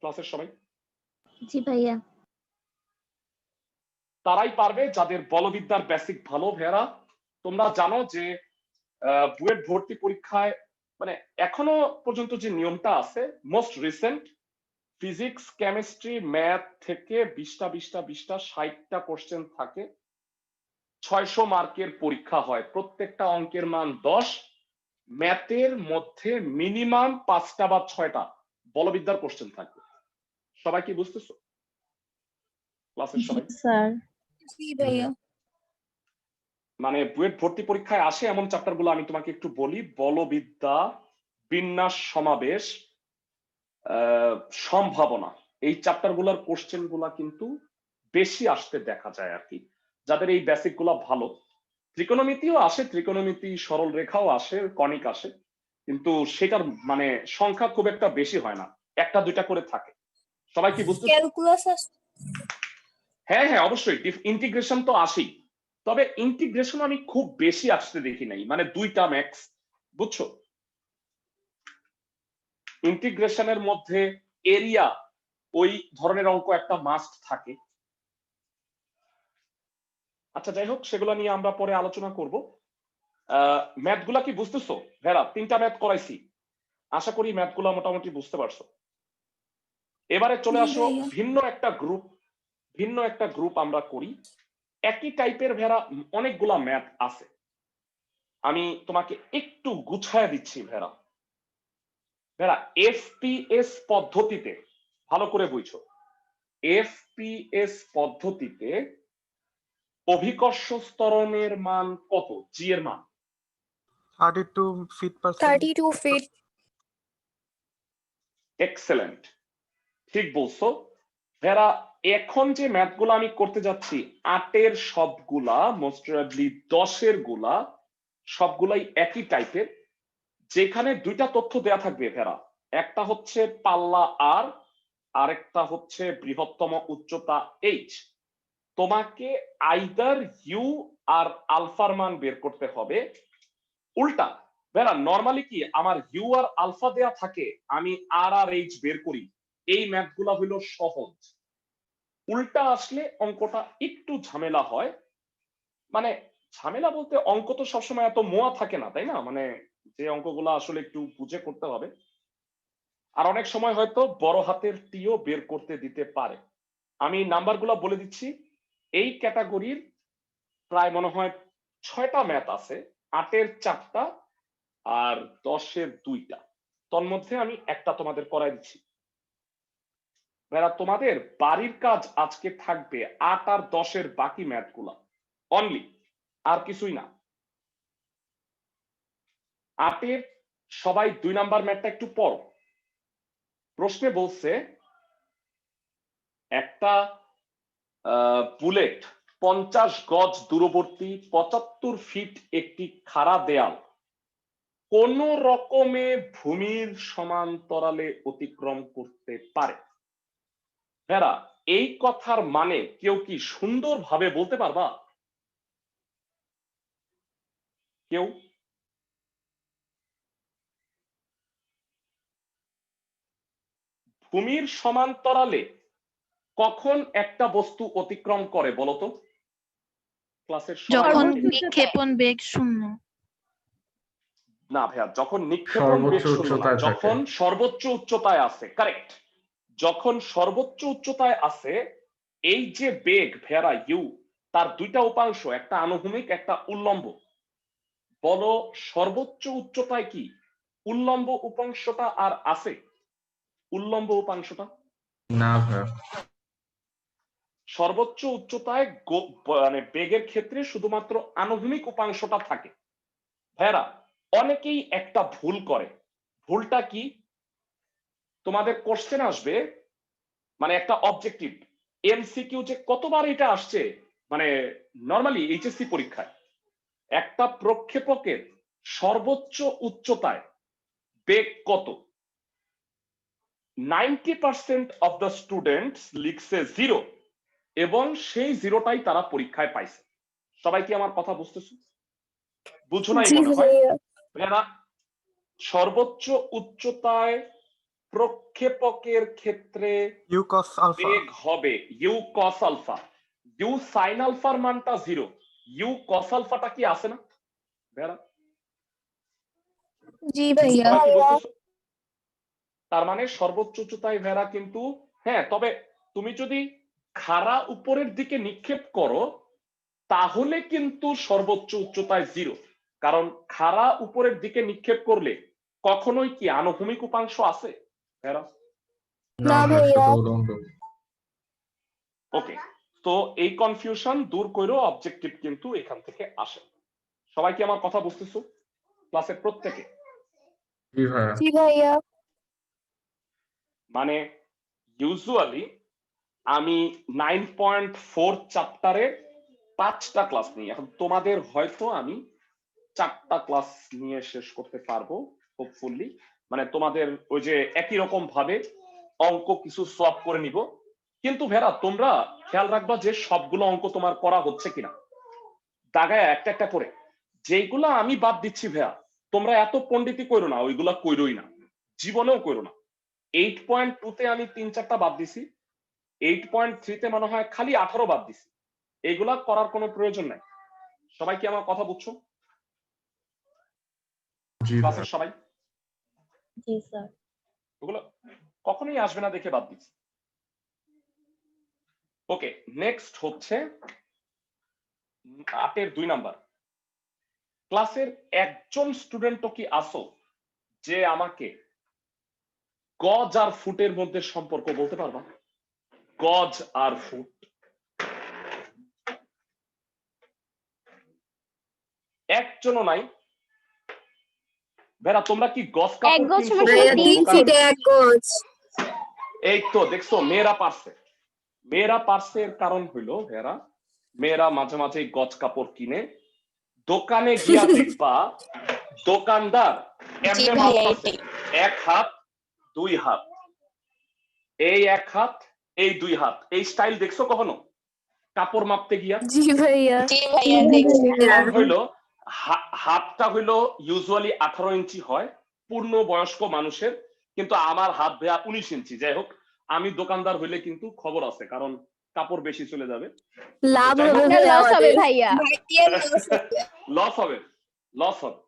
ক্লাসের সবাই? জি ভাইয়া। তারাই পারবে যাদের বলবিদ্যার বেসিক ভালো। ভেরা তোমরা জানো যে বুয়েট ভর্তি পরীক্ষায় মানে এখনো পর্যন্ত যে নিয়মটা আছে, most recent physics chemistry math থেকে 20টা 60টা কোশ্চেন থাকে, 600 মার্কের পরীক্ষা হয়, প্রত্যেকটা অঙ্কের মান 10। ম্যাথের মধ্যে মিনিমাম 5টা বা 6টা বলবিদ্যার কোশ্চেন থাকবে। সবাই কি বুঝতেছো ক্লাসের সবাই? স্যার। জি ভাইয়া। মানে বুয়েট ভর্তি পরীক্ষায় আসে এমন চ্যাপ্টার গুলো আমি তোমাকে একটু বলি। বলবিদ্যা, বিন্যাস সমাবেশ, সম্ভাবনা, এই চ্যাপ্টার গুলার কোশ্চেন গুলা কিন্তু বেশি আসতে দেখা যায় আর কি, যাদের এই বেসিক গুলা ভালো। ত্রিকোণমিতিও আসে, ত্রিকোণমিতি সরল রেখাও আসে, কনিক আসে, কিন্তু সেটার মানে সংখ্যা খুব একটা বেশি হয় না, একটা দুইটা করে থাকে। সবাই কি বুঝতে? ক্যালকুলাস হ্যাঁ হ্যাঁ অবশ্যই, ইন্টিগ্রেশন তো আসেই, তবে ইন্টিগ্রেশন আমি খুব বেশি আসতে দেখি নাই, মানে 2টা ম্যাক্স, বুঝছো? ইন্টিগ্রেশনের মধ্যে এরিয়া ওই ধরনের অঙ্ক একটা মাস্ট থাকে। আচ্ছা যাই হোক, সেগুলো নিয়ে আমরা পরে আলোচনা করব। ম্যাথ গুলা কি বুঝতেছো ভেরা? 3টা ম্যাথ করাইছি, আশা করি ম্যাথ গুলা মোটামুটি বুঝতে পারছো। এবারে চলে আসো ভিন্ন একটা গ্রুপ আমরা করি। একই টাইপের ভেরা অনেকগুলা ম্যাথ আছে, আমি তোমাকে একটু গুছায় দিচ্ছি ভেরা। এফপিএস পদ্ধতিতে ভালো করে বুঝছো, এফপিএস পদ্ধতিতে অভিকর্ষ ত্বরণের মান কত? জি এর মান 32 feet per second. 32 feet। Excellent, ঠিক বলছো ভেরা। এখন যে ম্যাথগুলো আমি করতে যাচ্ছি 8-এর সবগুলা, মোস্ট প্রবাবলি 10-এর গুলা সবগুলাই একই টাইপের, যেখানে দুইটা তথ্য দেয়া থাকবে ভেরা। একটা হচ্ছে পাল্লা আর, আরেকটা হচ্ছে বৃহত্তম উচ্চতা এইচ। তোমাকে আইদার ইউ আর আলফার মান বের করতে হবে। উল্টা ভেরা নরমালি কি আমার ইউ আর আলফা দেয়া থাকে, আমি আর আর এইচ বের করি, এই ম্যাথগুলা হইল সহজ। উল্টা আসলে অঙ্কটা একটু ঝামেলা হয়, মানে ঝামেলা বলতে অঙ্ক তো সবসময় এত মোয়া থাকে না, তাই না? মানে যে অঙ্কগুলো আসলে একটু বুঝে করতে হবে, আর অনেক সময় হয়তো বড় হাতের টিও বের করতে দিতে পারে। আমি নাম্বারগুলো বলে দিচ্ছি। এই ক্যাটাগরির প্রায় মনে হয় 6টা ম্যাথ আছে, 8-এর 4টা আর 10-এর 2টা। তন্মধ্যে আমি একটা তোমাদের করাই দিচ্ছি। তোমাদের বাড়ির কাজ আজকে থাকবে 8 আর 10-এর বাকি ম্যাথগুলা অনলি, আর কিছুই না। 8-এর সবাই 2 নাম্বার ম্যাথটা একটু পড়ো। প্রশ্নে বলছে একটা বুলেট 50 গজ দূরবর্তী 75 ফিট একটি খাড়া দেয়াল কোন রকমে ভূমির সমান্তরালে অতিক্রম করতে পারে। ভেরা, এই কথার মানে কেউ কি সুন্দরভাবে বলতে পারবা? কেউ? ভূমির সমান্তরালে কখন একটা বস্তু অতিক্রম করে বলতো? ক্লাসের যখন সবাই নিক্ষেপণ বেগ শূন্য। না ভাইয়া, যখন নিক্ষেপণ বেগ সর্বোচ্চ শূন্য না, উচ্চতায় থাকে। যখন সর্বোচ্চ উচ্চতায় আছে। কারেক্ট। যখন সর্বোচ্চ উচ্চতায় আছে, এই যে বেগ ভেরা ইউ, তার দুইটা উপাংশ, একটা আনুভূমিক একটা উল্লম্ব। বলো সর্বোচ্চ উচ্চতায় কি উল্লম্ব উপাংশটা আর আছে? উল্লম্ব উপাংশটা না ভাইয়া। সর্বোচ্চ উচ্চতায় মানে বেগের ক্ষেত্রে শুধুমাত্র আনুভূমিক উপাংশটা থাকে। ভেরা, অনেকেই একটা ভুল করে। ভুলটা কি? তোমাদের কোশ্চেন আসবে, মানে একটা অবজেক্টিভ এমসিকিউ, যে কতবার এটা আসছে, মানে নরমালি এইচএসসি পরীক্ষায় একটা প্রক্ষেপকের সর্বোচ্চ উচ্চতায় বেগ কত? 90% অফ দ্য স্টুডেন্টস লিখছে 0 এবং সেই 0টাই তারা পরীক্ষায় পাইছে। সবাই কি আমার কথা বুঝতেছো? বুঝো নাই জি মনে হয়? ভাইয়া। এরা সর্বোচ্চ উচ্চতায় প্রক্ষেপকের ক্ষেত্রে ইউ কস আলফা। বেগ হবে u cos alpha. U sine আলফার মানটা 0, ইউ কস আলফাটা কি আছে না ভেরা? জি ভাইয়া। সবাই কি বুঝতেছো? তার মানে সর্বোচ্চ উচ্চতায় ভেরা কিন্তু, হ্যাঁ, তবে তুমি যদি খাড়া উপরের দিকে নিক্ষেপ করো তাহলে কিন্তু সর্বোচ্চ উচ্চতায় 0, কারণ খাড়া উপরের দিকে নিক্ষেপ করলে কখনোই কি আনুভূমিক উপাংশ আছে ভেরা? না না ভাইয়া, ভাইয়া। শুধু উলম্ব। ওকে, তো এই কনফিউশন দূর করো, অবজেক্টিভ কিন্তু এখান থেকে আসে। সবাই কি আমার কথা বুঝতেছো ক্লাসের প্রত্যেকে? জি ভাইয়া। জি ভাইয়া। মানে ইউজুয়ালি আমি 9.4 চ্যাপ্টারে 5টা ক্লাস নিই। এখন তোমাদের হয়তো আমি 4টা ক্লাস নিয়ে শেষ করতে পারবো হোপফুলি। মানে তোমাদের ওই যে একই রকম ভাবে অঙ্ক কিছু সলভ করে নিব। কিন্তু ভেরা, তোমরা খেয়াল রাখবা যে সবগুলো অঙ্ক তোমার করা হচ্ছে কিনা, দাগায় একটা একটা করে। যেগুলো আমি বাদ দিচ্ছি ভেয়া, তোমরা এত পণ্ডিতি করো না, ওইগুলা কইরোই না, জীবনেও করো না। 8.2 তে আমি 3-4টা বাদ দিছি, 8.3 তে মনে হয় খালি 18 বাদ দিছি। এগুলা করার কোনো প্রয়োজন নাই। সবাই কি আমার কথা বুঝছো জি ভাইয়া। ক্লাসের সবাই? জি স্যার। ওগুলো কখনোই আসবে না দেখে বাদ দিচ্ছি। ওকে, নেক্সট হচ্ছে 8-এর 2 নাম্বার। ক্লাসের একজন স্টুডেন্টও কি আসো যে আমাকে গজ আর ফুটের মধ্যে সম্পর্ক বলতে পারবা? গজ আর ফুট। একজনও নাই। ভেরা, তোমরা কি গজ এক কাপড় গজ কিনছো? মানে ভাইয়া 3 ফিটে 1 গজ। এই তো দেখছো, মেয়েরা পারছে। মেয়েরা পারছে এর কারণ হইলো ভেরা, মেয়েরা মাঝে মাঝে গজ কাপড় কিনে। দোকানে গিয়া দেখবা দোকানদার এমনে মাপছে 1 হাত 2 হাত, এই 1 হাত এই 2 হাত, এই স্টাইল দেখছো কখনো কাপড় মাপতে গিয়া? জি ভাইয়া। কারণ হইলো হাতটা হইলো ইউজুয়ালি 18 ইঞ্চি হয় পূর্ণ বয়স্ক মানুষের, কিন্তু আমার হাত ভেয়া 19 ইঞ্চি। যাই হোক, আমি দোকানদার হইলে কিন্তু খবর আছে, কারণ কাপড় বেশি চলে যাবে, লাভ যাই হবে হোক। ভাইয়া লস হবে আমাদের। ভাইয়া। লস হবে, লস হবে।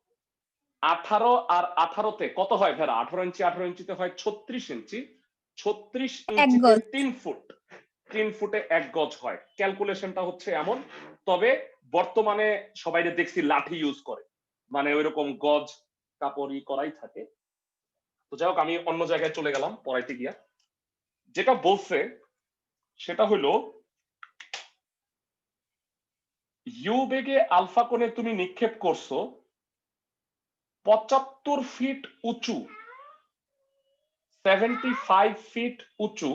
18 আর 18-তে কত হয় ভেরা? 18 ইঞ্চি 18 ইঞ্চিতে হয় 36 ইঞ্চি। 36 ইঞ্চিতে গজ। 3 ফুট, 3 ফুটে 1 গজ হয়। ক্যালকুলেশনটা হচ্ছে এমন। তবে বর্তমানে সবাই দেখছি লাঠি ইউজ করে, মানে ওইরকম গজ কাপড়ই করাই থাকে। তো যাই হোক, আমি অন্য জায়গায় চলে গেলাম পড়াইতে গিয়া। যেটা বলছে সেটা হলো ইউ বেগে আলফা কোণে তুমি নিক্ষেপ করছো, 75 ফিট উঁচু 75 ফিট উঁচু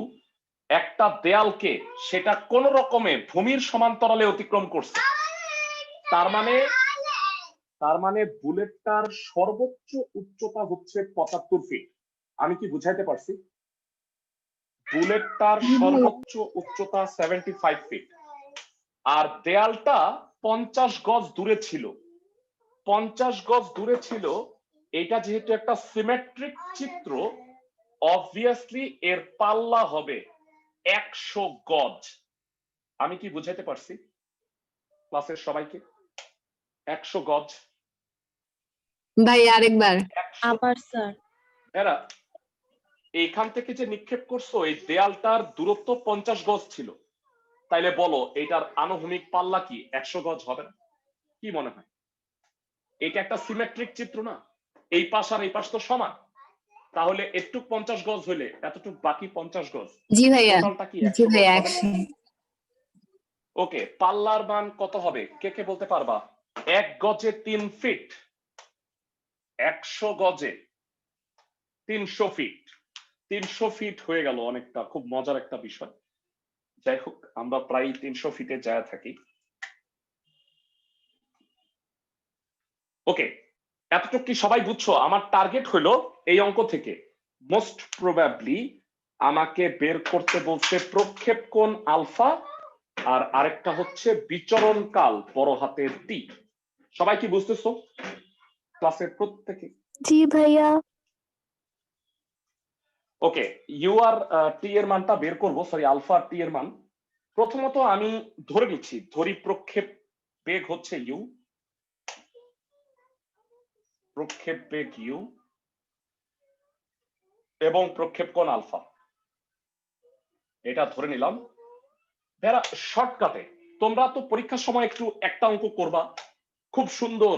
একটা দেয়ালকে সেটা কোন রকমে ভূমির সমান্তরালে অতিক্রম করছে। তার মানে বুলেটটার সর্বোচ্চ উচ্চতা হচ্ছে 75 ফিট। আমি কি বুঝাইতে পারছি? বুলেটটার সর্বোচ্চ উচ্চতা 75 ফিট আর দেয়ালটা 50 গজ দূরে ছিল। 50 গজ দূরে ছিল। এটা যেহেতু একটা সিমেট্রিক চিত্র, অবভিয়াসলি এর পাল্লা হবে 100 গজ। আমি কি বুঝাইতে পারছি ক্লাসের সবাইকে? 100 গজ। ভাই আরেকবার। আবার স্যার এরা এইখান থেকে যে নিক্ষেপ করছো এই দেয়ালটার দূরত্ব 50 গজ ছিল, তাইলে বলো এটার আনুভূমিক পাল্লা কি 100 গজ হবে না? কি মনে হয়? এটা একটা সিমেট্রিক চিত্র না, এই পাশ আর এই পাশ তো সমান, তাহলে একটু 50 গজ হইলে এতটুকু বাকি 50 গজ, জি ভাইয়া, টোটালটা কি জি 100 ভাইয়া, গজ হবে? ওকে, পাল্লার মান কত হবে কে কে বলতে পারবা? 1 গজে 3 ফিট, 100 গজে 300 ফিট। 300 ফিট হয়ে গেল, অনেকটা, খুব মজার একটা বিষয়। যাই হোক, আমরা প্রায় 300 ফিটে যায় থাকি। ওকে, এতটুকু কি সবাই বুঝছো? আমার টার্গেট হলো এই অঙ্ক থেকে মোস্ট প্রবাবলি আমাকে বের করতে বলছে প্রক্ষেপ কোণ আলফা আর আরেকটা হচ্ছে বিচরণ কাল বড় হাতের টি। সবাই কি বুঝতেছো ক্লাসের প্রত্যেকে? জি ভাইয়া। ওকে, ইউ আর টি এর মানটা বের করব, সরি আলফা আর টি এর মান। প্রথমত আমি ধরে নিচ্ছি, ধরি প্রক্ষেপ বেগ হচ্ছে ইউ, প্রক্ষেপ বেগ ইউ এবং প্রক্ষেপ কোণ আলফা, এটা ধরে নিলাম। যারা শর্টকাটে, তোমরা তো পরীক্ষার সময় একটু একটা অঙ্ক করবা, খুব সুন্দর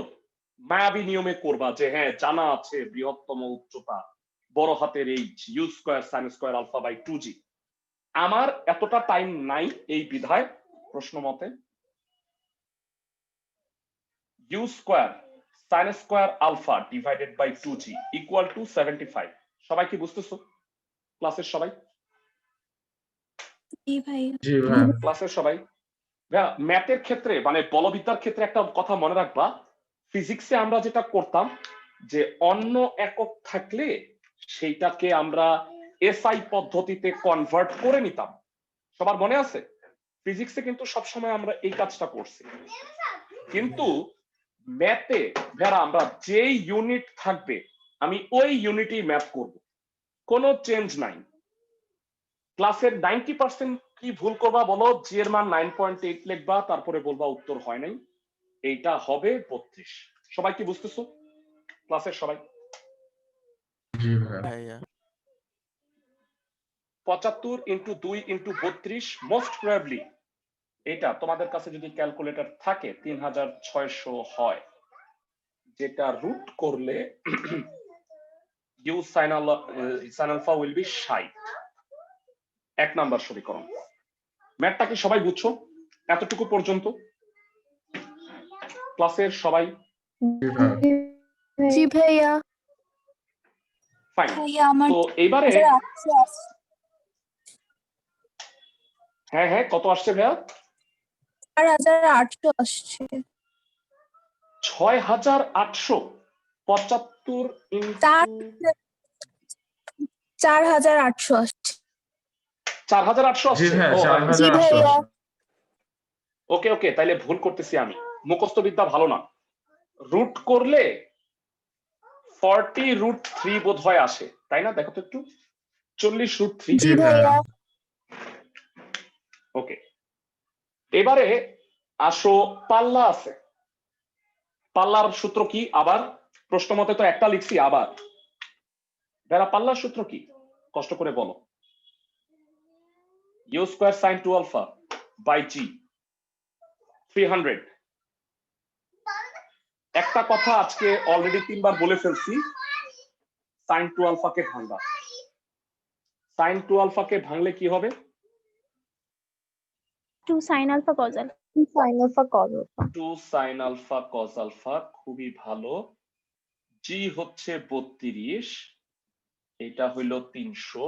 মায়াবী নিয়মে করবা যে হ্যাঁ জানা আছে বৃহত্তম উচ্চতা বড় হাতের H U square sine square alpha by 2g। আমার এতটা টাইম নাই এই বিধায় প্রশ্ন মতে U square sine square alpha divided by 2g equal to 75। সবাই কি বুঝতেছো ক্লাসের সবাই? জি ভাইয়া। ক্লাসের সবাই? ম্যাথের ক্ষেত্রে মানে বলবিদ্যার ক্ষেত্রে একটা কথা মনে রাখবা, ফিজিক্সে আমরা যেটা করতাম যে অন্য একক থাকলে সেইটাকে আমরা এসআই পদ্ধতিতে কনভার্ট করে নিতাম। সবার মনে আছে? ফিজিক্সে কিন্তু সবসময় আমরা এই কাজটা করছি। কিন্তু ম্যাথে যারা আমরা যেই ইউনিট থাকবে আমি ওই ইউনিটেই ম্যাথ করব, কোনো চেঞ্জ নাই। ক্লাসের 90% কি ভুল করবা বলো? জি এর মান 9.8 লিখবা, তারপরে বলবা উত্তর হয় নাই, এইটা হবে 32। সবাই কি বুঝতেছো ক্লাসের সবাই? জি ভাইয়া। ভাইয়া 75 ইন্টু 2 ইন্টু 32 মোস্ট প্রবাবলি এটা তোমাদের কাছে যদি ক্যালকুলেটর থাকে 3600 হয়, যেটা রুট করলে U sine alpha will be 60। এক নাম্বার সমীকরণ। ম্যাথটা কি সবাই বুঝছো এতটুকু পর্যন্ত ক্লাসের সবাই? জি ভাইয়া। জি ভাইয়া। ফাইন। ভাইয়া আমার তো এবারে হ্যাঁ হ্যাঁ কত আসছে ভাইয়া? 4800 আসছে। 6800। 75 4800 আসছে। 4800 জি আসছে? ভাইয়া, ও, 4800। ওকে ওকে, তাইলে ভুল করতেছি আমি, মুখস্থ বিদ্যা ভালো না। রুট করলে 40√3 বোধ হয় আসে, তাই না? দেখো তো একটু, 40√3। জি ভাইয়া। ওকে, এবারে আসো পাল্লা আছে। পাল্লার সূত্র কি? আবার প্রশ্ন মতে তো একটা লিখছি, আবার যারা পাল্লার সূত্র কি কষ্ট করে বলো। U square sine 2 alpha by g 300। একটা কথা আজকে অলরেডি 3বার বলে ফেলছি, সাইন 2 আলফাকে ভাঙবা। সাইন 2 আলফাকে ভাঙলে কি হবে? 2 sin alpha cos alpha। 2 sign alpha cos alpha, খুবই ভালো। j জি হচ্ছে 32, এটা হইল 300,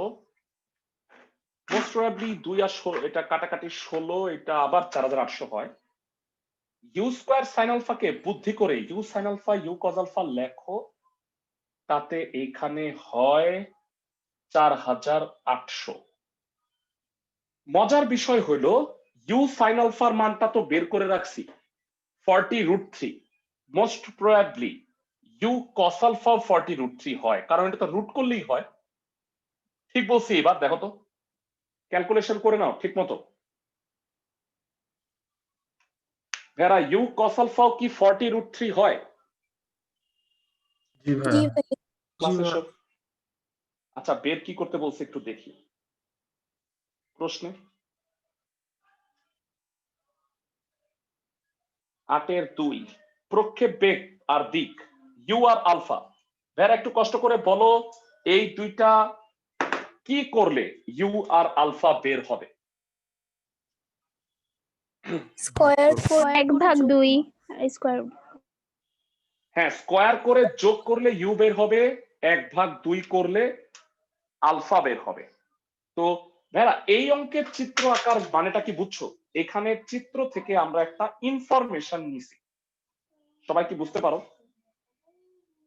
মোস্ট প্রবাবলি 2 আর 16, এটা কাটাকাটি 16, এটা আবার 4800 হয়। ইউ স্কয়ার সাইন আলফাকে বুদ্ধি করে U sine alpha U cos alpha লেখো, তাতে এখানে হয় 4800। মজার বিষয় হলো ইউ সাইন আলফার মানটা তো বের করে রাখছি 40√3, most probably U cos alpha 40√3 হয়, কারণ এটা তো রুট করলেই হয়। ঠিক বলছি? এবার দেখো তো, ক্যালকুলেশন করে নাও ঠিক মতো। ভেরা ইউ কস আলফাও কি 40√3 হয়? জি জি ভাইয়া ভাইয়া। ক্লাসের ভাইয়া। সব আচ্ছা, বের কি করতে বলছে একটু দেখি প্রশ্নে। 8-2 প্রক্ষেপ বেগ আর দিক ইউ আর আলফা। ভেরা একটু কষ্ট করে বলো এই দুইটা কি করলে ইউ আর আলফা বের হবে? স্কয়ার করে 1/2 স্কয়ার। হ্যাঁ, স্কয়ার করে যোগ করলে ইউ বের হবে, 1/2 করলে আলফা বের হবে। তো ভেরা এই অঙ্কের চিত্র আকার মানেটা কি বুঝছো? এখানে চিত্র থেকে আমরা একটা ইনফরমেশন নিছি, সবাই কি বুঝতে পারো?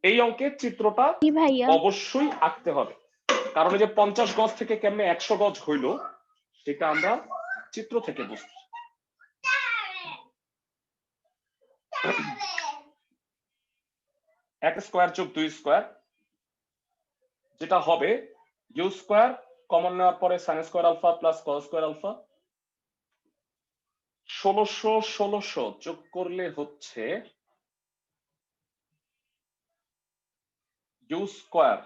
এই অঙ্কের চিত্রটা জি ভাইয়া। অবশ্যই আঁকতে হবে, কারণ এই যে 50 গজ থেকে কেমনে 100 গজ হইলো সেটা আমরা চিত্র থেকে বুঝছি। এক স্কয়ার যোগ 2 স্কয়ার, যেটা হবে ইউ স্কয়ার কমন নেওয়ার পরে sine square alpha plus cos square alpha. 1600 যোগ করলে হচ্ছে ইউ স্কয়ার,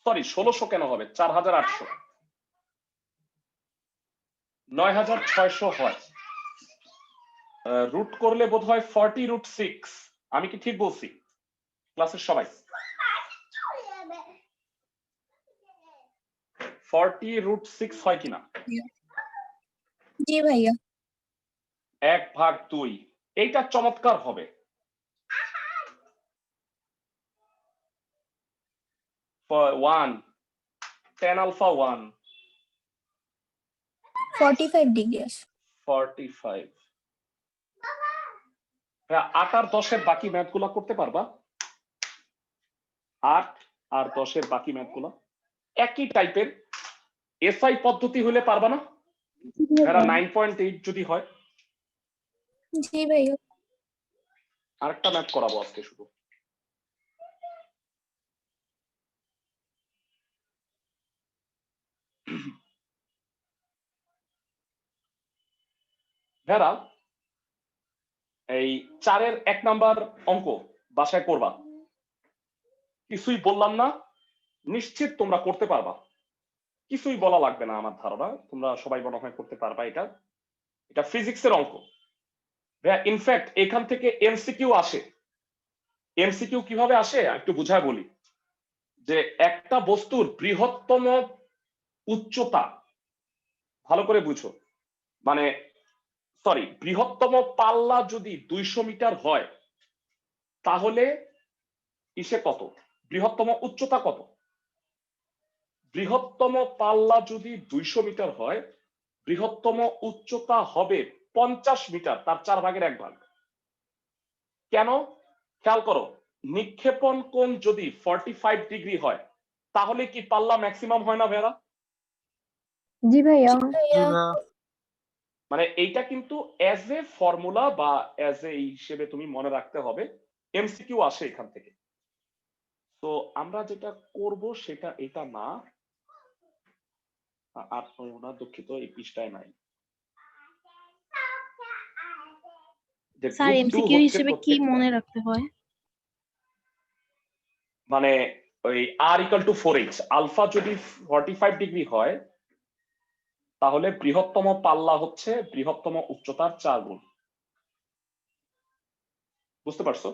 সরি 1600 কেন হবে, 4800, 9600 হয়। রুট করলে বোধ হয় 40√6। আমি কি ঠিক বলছি ক্লাসের সবাই? 40√6 হয় কিনা? জি ভাইয়া। 1/2 এইটা চমৎকার হবে। 1 tan আলফা 1 45 ডিগ্রি আসে। 45। 8 আর 10 বাকি ম্যাথ গুলা করতে পারবা? 8 আর 10 বাকি ম্যাথ গুলা একই টাইপের, এসআই পদ্ধতি হলে পারবা না? এরা 9.8 যদি হয়। জি ভাইয়া। আরেকটা ম্যাথ করাবো আজকে শুধু। ভেরা এই 4-এর 1 নাম্বার অঙ্ক বাসায় করবা, কিছুই বললাম না, নিশ্চিত তোমরা করতে পারবা, কিছুই বলা লাগবে না আমার ধারণা, তোমরা সবাই মনে হয় করতে পারবা। এটা ফিজিক্সের অঙ্ক। ইনফ্যাক্ট এখান থেকে এমসিকিউ আসে। এমসিকিউ কিভাবে আসে একটু বুঝায় বলি, যে একটা বস্তুর বৃহত্তম উচ্চতা, ভালো করে বুঝো, মানে সরি বৃহত্তম পাল্লা যদি 200 মিটার হয় তাহলে ইসে কত, বৃহত্তম উচ্চতা কত? বৃহত্তম পাল্লা যদি 200 মিটার হয়, বৃহত্তম উচ্চতা হবে 50 মিটার, তার 4/1 কেন? খেয়াল করো, নিক্ষেপণ কোণ যদি 45 ডিগ্রি হয় তাহলে কি পাল্লা ম্যাক্সিমাম হয় না ভেরা? জি ভাইয়া। জি ভাইয়া। মানে এইটা কিন্তু অ্যাজ এ ফর্মুলা বা অ্যাজ এ হিসেবে তুমি মনে রাখতে হবে, এমসিকিউ আসে এখান থেকে। তো আমরা যেটা করব সেটা এটা না, আর না দুঃখিত, এই পৃষ্ঠায় নাই। স্যার এমসিকিউ হিসেবে কি মনে রাখতে হয়? মানে ওই r = 4h, আলফা যদি 45 ডিগ্রি হয় তাহলে বৃহত্তম পাল্লা হচ্ছে বৃহত্তম উচ্চতার 4 গুণ। বুঝতে পারছো?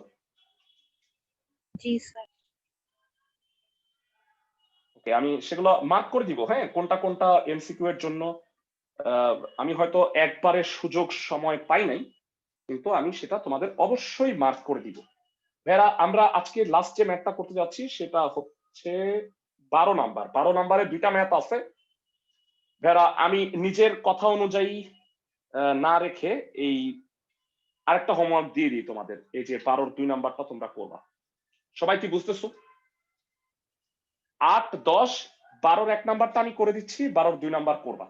জি স্যার। ওকে, আমি সেগুলো মার্ক করে দিব। হ্যাঁ, কোনটা কোনটা এমসিকিউ এর জন্য আমি হয়তো একবারের সুযোগ সময় পাই নাই, কিন্তু আমি সেটা তোমাদের অবশ্যই মার্ক করে দিব। ভাইরা আমরা আজকে লাস্ট যে ম্যাথটা করতে যাচ্ছি সেটা হচ্ছে 12 নাম্বার। 12 নাম্বারে দুইটা ম্যাথ আছে ভাইরা, আমি নিজের কথা অনুযায়ী না রেখে এই আরেকটা হোমওয়ার্ক দিয়ে দিই তোমাদের। এই যে 12-র 2 নাম্বারটা তোমরা করবা। সবাই কি বুঝতেছো? 8, 10, 12-র 1 নাম্বারটা আমি করে দিচ্ছি, 12-র 2 নাম্বার করবা।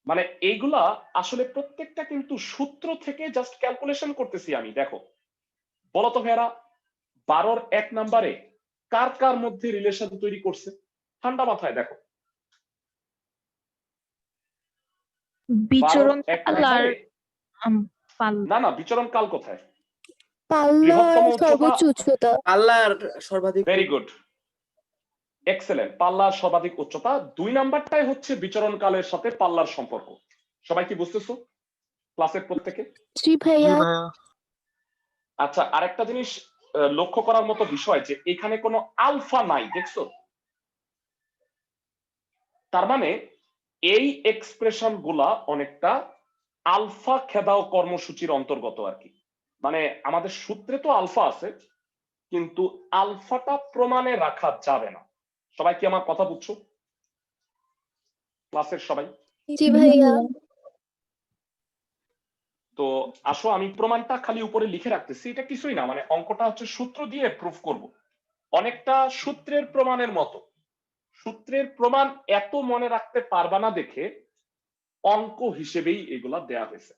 মানে এইগুলা আসলে প্রত্যেকটা কিন্তু সূত্র থেকে জাস্ট ক্যালকুলেশন করতেছি আমি। দেখো বলো তো ভাইরা, 12-র 1 নাম্বারে কার কার মধ্যে রিলেশন তৈরি করছে? ঠান্ডা মাথায় দেখো। বিচরণ 12-র 1 কাল আর নাম্বারে পাল্লা। না বীচরণ কাল কোথায়? পাল্লার বৃহত্তম উচ্চতা। সর্বোচ্চ উচ্চতা। আল্লাহর সর্বাধিক ভেরি গুড, এক্সেলেন্ট। পাল্লার সর্বাধিক উচ্চতা। 2 নাম্বারটাই হচ্ছে বিচরণ কালের সাথে পাল্লার সম্পর্ক। সবাই কি বুঝতেছো ক্লাসের প্রত্যেকে? জি জি ভাইয়া। ভাইয়া। আচ্ছা, আরেকটা জিনিস লক্ষ্য করার মতো বিষয় যে এখানে কোনো আলফা নাই, দেখছো? তার মানে এই এক্সপ্রেশন গুলা অনেকটা আলফা খেদাও কর্মসূচির অন্তর্গত আর কি। মানে আমাদের সূত্রে তো আলফা আছে, কিন্তু আলফাটা প্রমাণে রাখা যাবে না। সবাই কি আমার কথা বুঝছো ক্লাসের সবাই? জি ভাইয়া। তো আসো আমি প্রমাণটা খালি উপরে লিখে রাখতেছি, এটা কিছুই না, মানে অঙ্কটা হচ্ছে সূত্র দিয়ে প্রুফ করব। অনেকটা সূত্রের প্রমাণের মতো। সূত্রের প্রমাণ এত মনে রাখতে পারবা না দেখে অঙ্ক হিসেবেই এগুলা দেয়া হয়েছে।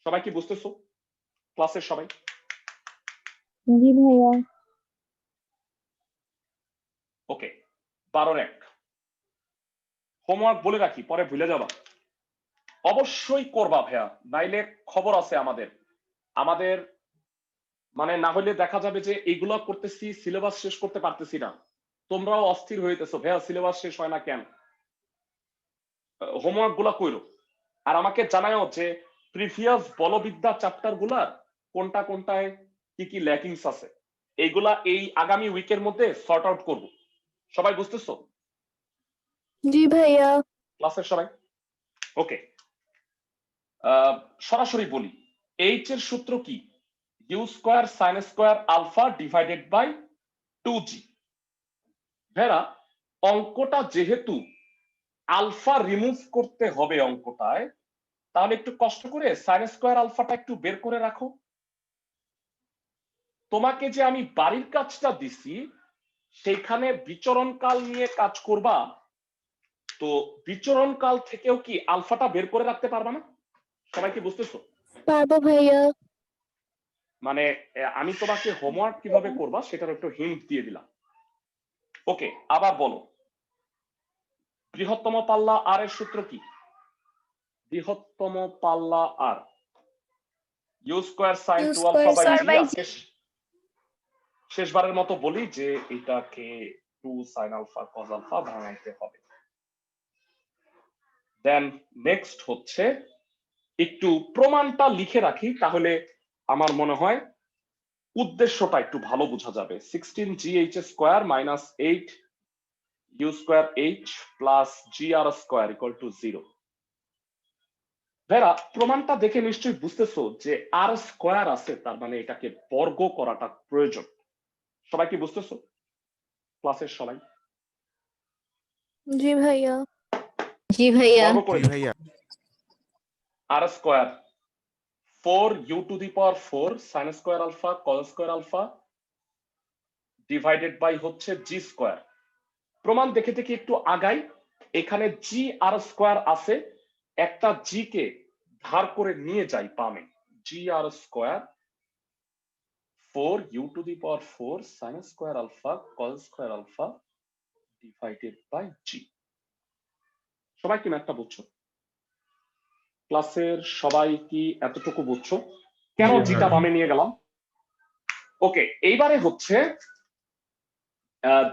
সবাই কি বুঝতেছো ক্লাসের সবাই? জি ভাইয়া। ওকে, 12-র 1 হোমওয়ার্ক বলে রাখি, পরে ভুলে যাবা। অবশ্যই করবা ভাইয়া, নাইলে খবর আছে আমাদের মানে না হলে দেখা যাবে যে এগুলো করতেছি সিলেবাস শেষ করতে পারতেছি না, তোমরাও অস্থির হইতেছো ভাইয়া সিলেবাস শেষ হয় না কেন। হোমওয়ার্ক গুলা কইরো, আর আমাকে জানাও যে প্রিভিয়াস বলবিদ্যা চ্যাপ্টার গুলার কোনটা কোনটায় কি কি ল্যাকিংস আছে, এইগুলা এই আগামী উইকের মধ্যে সর্ট আউট করব। সবাই বুঝতেছো জি ভাইয়া। ক্লাসের সবাই? ওকে, সরাসরি বলি, এইচ এর সূত্র কি? U square sine square alpha divided by 2g। ভেরা অঙ্কটা যেহেতু আলফা রিমুভ করতে হবে অঙ্কটায়, তাহলে একটু কষ্ট করে সাইন স্কয়ার আলফাটা একটু বের করে রাখো। তোমাকে যে আমি বাড়ির কাজটা দিছি সেইখানে বিচরণ কাল নিয়ে কাজ করবা, তো বিচরণ কাল থেকেও কি আলফাটা বের করে রাখতে পারবা না? সবাই কি বুঝতেছো? পারবো ভাইয়া। মানে আমি তোমাকে হোমওয়ার্ক কিভাবে করবা সেটার একটু হিন্ট দিয়ে দিলাম। ওকে, আবার বলো, বৃহত্তম পাল্লা আর এর সূত্র কি? বৃহত্তম পাল্লা R u square sine 2 alpha by g. শেষবারের মতো বলি যে এটাকে 2 সাইন আলফা কজ আলফা ভাঙাইতে হবে। দেন নেক্সট হচ্ছে একটু প্রমাণটা লিখে রাখি, তাহলে আমার মনে হয় উদ্দেশ্যটা একটু ভালো বোঝা যাবে। 16gh square minus 8 u square h plus gr square equal two 0। ভেরা প্রমাণটা দেখে নিশ্চয়ই বুঝতেছো যে আর স্কয়ার আছে, তার মানে এটাকে বর্গ করাটা প্রয়োজন। সবাই কি বুঝতেছো ক্লাসের সবাই? জি ভাইয়া। জি ভাইয়া। বর্গ করে জি ভাইয়া। R square 4u to the power 4 sin square alpha cos square alpha divided by হচ্ছে g স্কয়ার। প্রমাণ দেখে দেখে একটু আগাই, এখানে জি আর স্কয়ার আছে, একটা জি কে ধার করে নিয়ে যাই বামে, g R square 4u to the power 4 sin square alpha cos square alpha divided by g. সবাই কি ম্যাথটা বুঝছো ক্লাসের সবাই? কি এতটুকু বুঝছো কেন জি জিটা ভাই। বামে নিয়ে গেলাম? ওকে, এইবারে হচ্ছে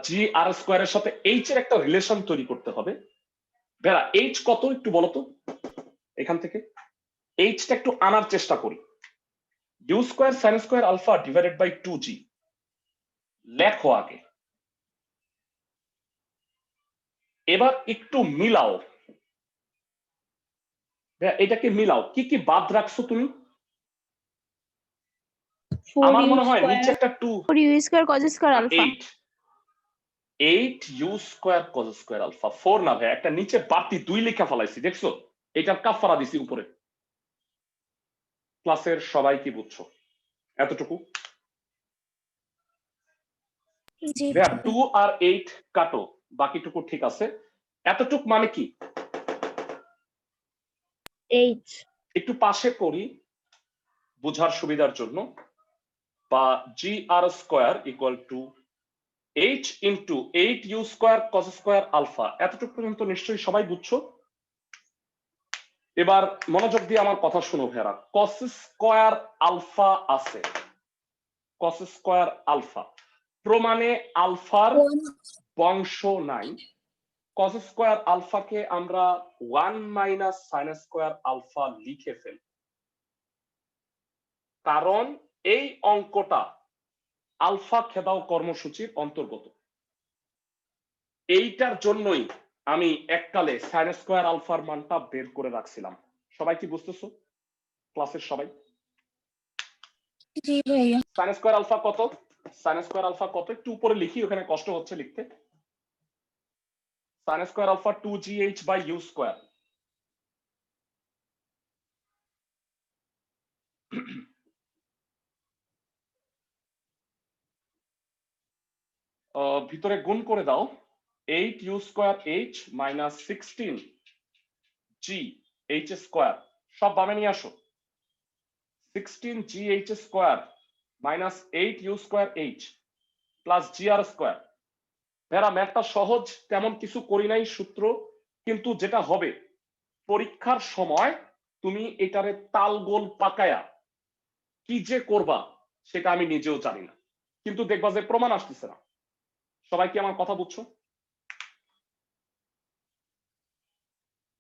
জি আর স্কয়ারের সাথে এইচ এর একটা রিলেশন তৈরি করতে হবে। বেড়া এইচ কত একটু বলো তো, এখান থেকে এইচটা একটু আনার চেষ্টা করি। U square sine square alpha divided by 2g লেখো আগে, এবার একটু মিলাও। এটাকে মিলাও, কি কি বাদ রাখছো তুমি? আমার মনে হয় নিচে একটা 2 4u square cos square alpha 8 u square cos square alpha 4 না ভাই, একটা নিচে বাড়তি 2 লেখা ফলাইছি, দেখছো? এটার কাফারা দিছি উপরে। ক্লাসের সবাই কি বুঝছো? এতটুকু জি ভাইয়া 2 আর 8 কাটো, বাকিটুকু ঠিক আছে। এতটুক মানে কি? 8 একটু পাশে করি বোঝার সুবিধার জন্য, বা g R square equal to h into 8u square cos square alpha. এতটুকু পর্যন্ত নিশ্চয়ই সবাই বুঝছো। এবার মনোযোগ দিয়ে আমার কথা শুনো ভাইরা। cos স্কয়ার আলফা আছে, cos স্কয়ার আলফা প্রমাণে আলফার বংশ নাই। cos স্কয়ার আলফাকে আমরা 1 মাইনাস sin স্কয়ার আলফা লিখে ফেলি, কারণ এই অঙ্কটা আলফা খেদাও কর্মসূচির অন্তর্গত। এইটার জন্যই আমি এককালে sin স্কয়ার আলফার মানটা বের করে রাখছিলাম। সবাই কি বুঝতেছো? ক্লাসের সবাই জি ভাইয়া। sin স্কয়ার আলফা কত? sin স্কয়ার আলফা কত একটু উপরে লিখি, ওখানে কষ্ট হচ্ছে লিখতে। sin square alpha 2gh by u square. ভিতরে গুণ করে দাও, 8u square h minus 16g h square, সব বামে নিয়ে আসো। 16g h square minus 8u square h plus g r square. ভেরা ম্যাথটা সহজ, তেমন কিছু করি নাই সূত্র, কিন্তু যেটা হবে পরীক্ষার সময় তুমি এটারে তালগোল পাকায়া কি যে করবা সেটা আমি নিজেও জানি না, কিন্তু দেখবা যে প্রমাণ আসতেছে না। সবাই কি আমার কথা বুঝছো?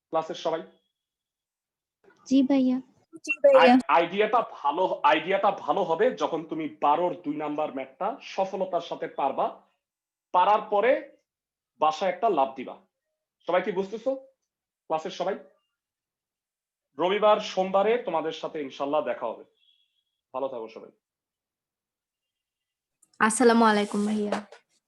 ক্লাসের সবাই জি ভাইয়া। জি ভাইয়া। আইডিয়াটা ভালো হবে যখন তুমি 12-র 2 নাম্বার ম্যাথটা সফলতার সাথে পারবা। পারার পরে বাসায় একটা লাভ দিবা। সবাই কি বুঝতেছো? ক্লাসের সবাই রবিবার সোমবারে তোমাদের সাথে ইনশাল্লাহ দেখা হবে। ভালো থাকো সবাই। আসসালামু আলাইকুম ভাইয়া।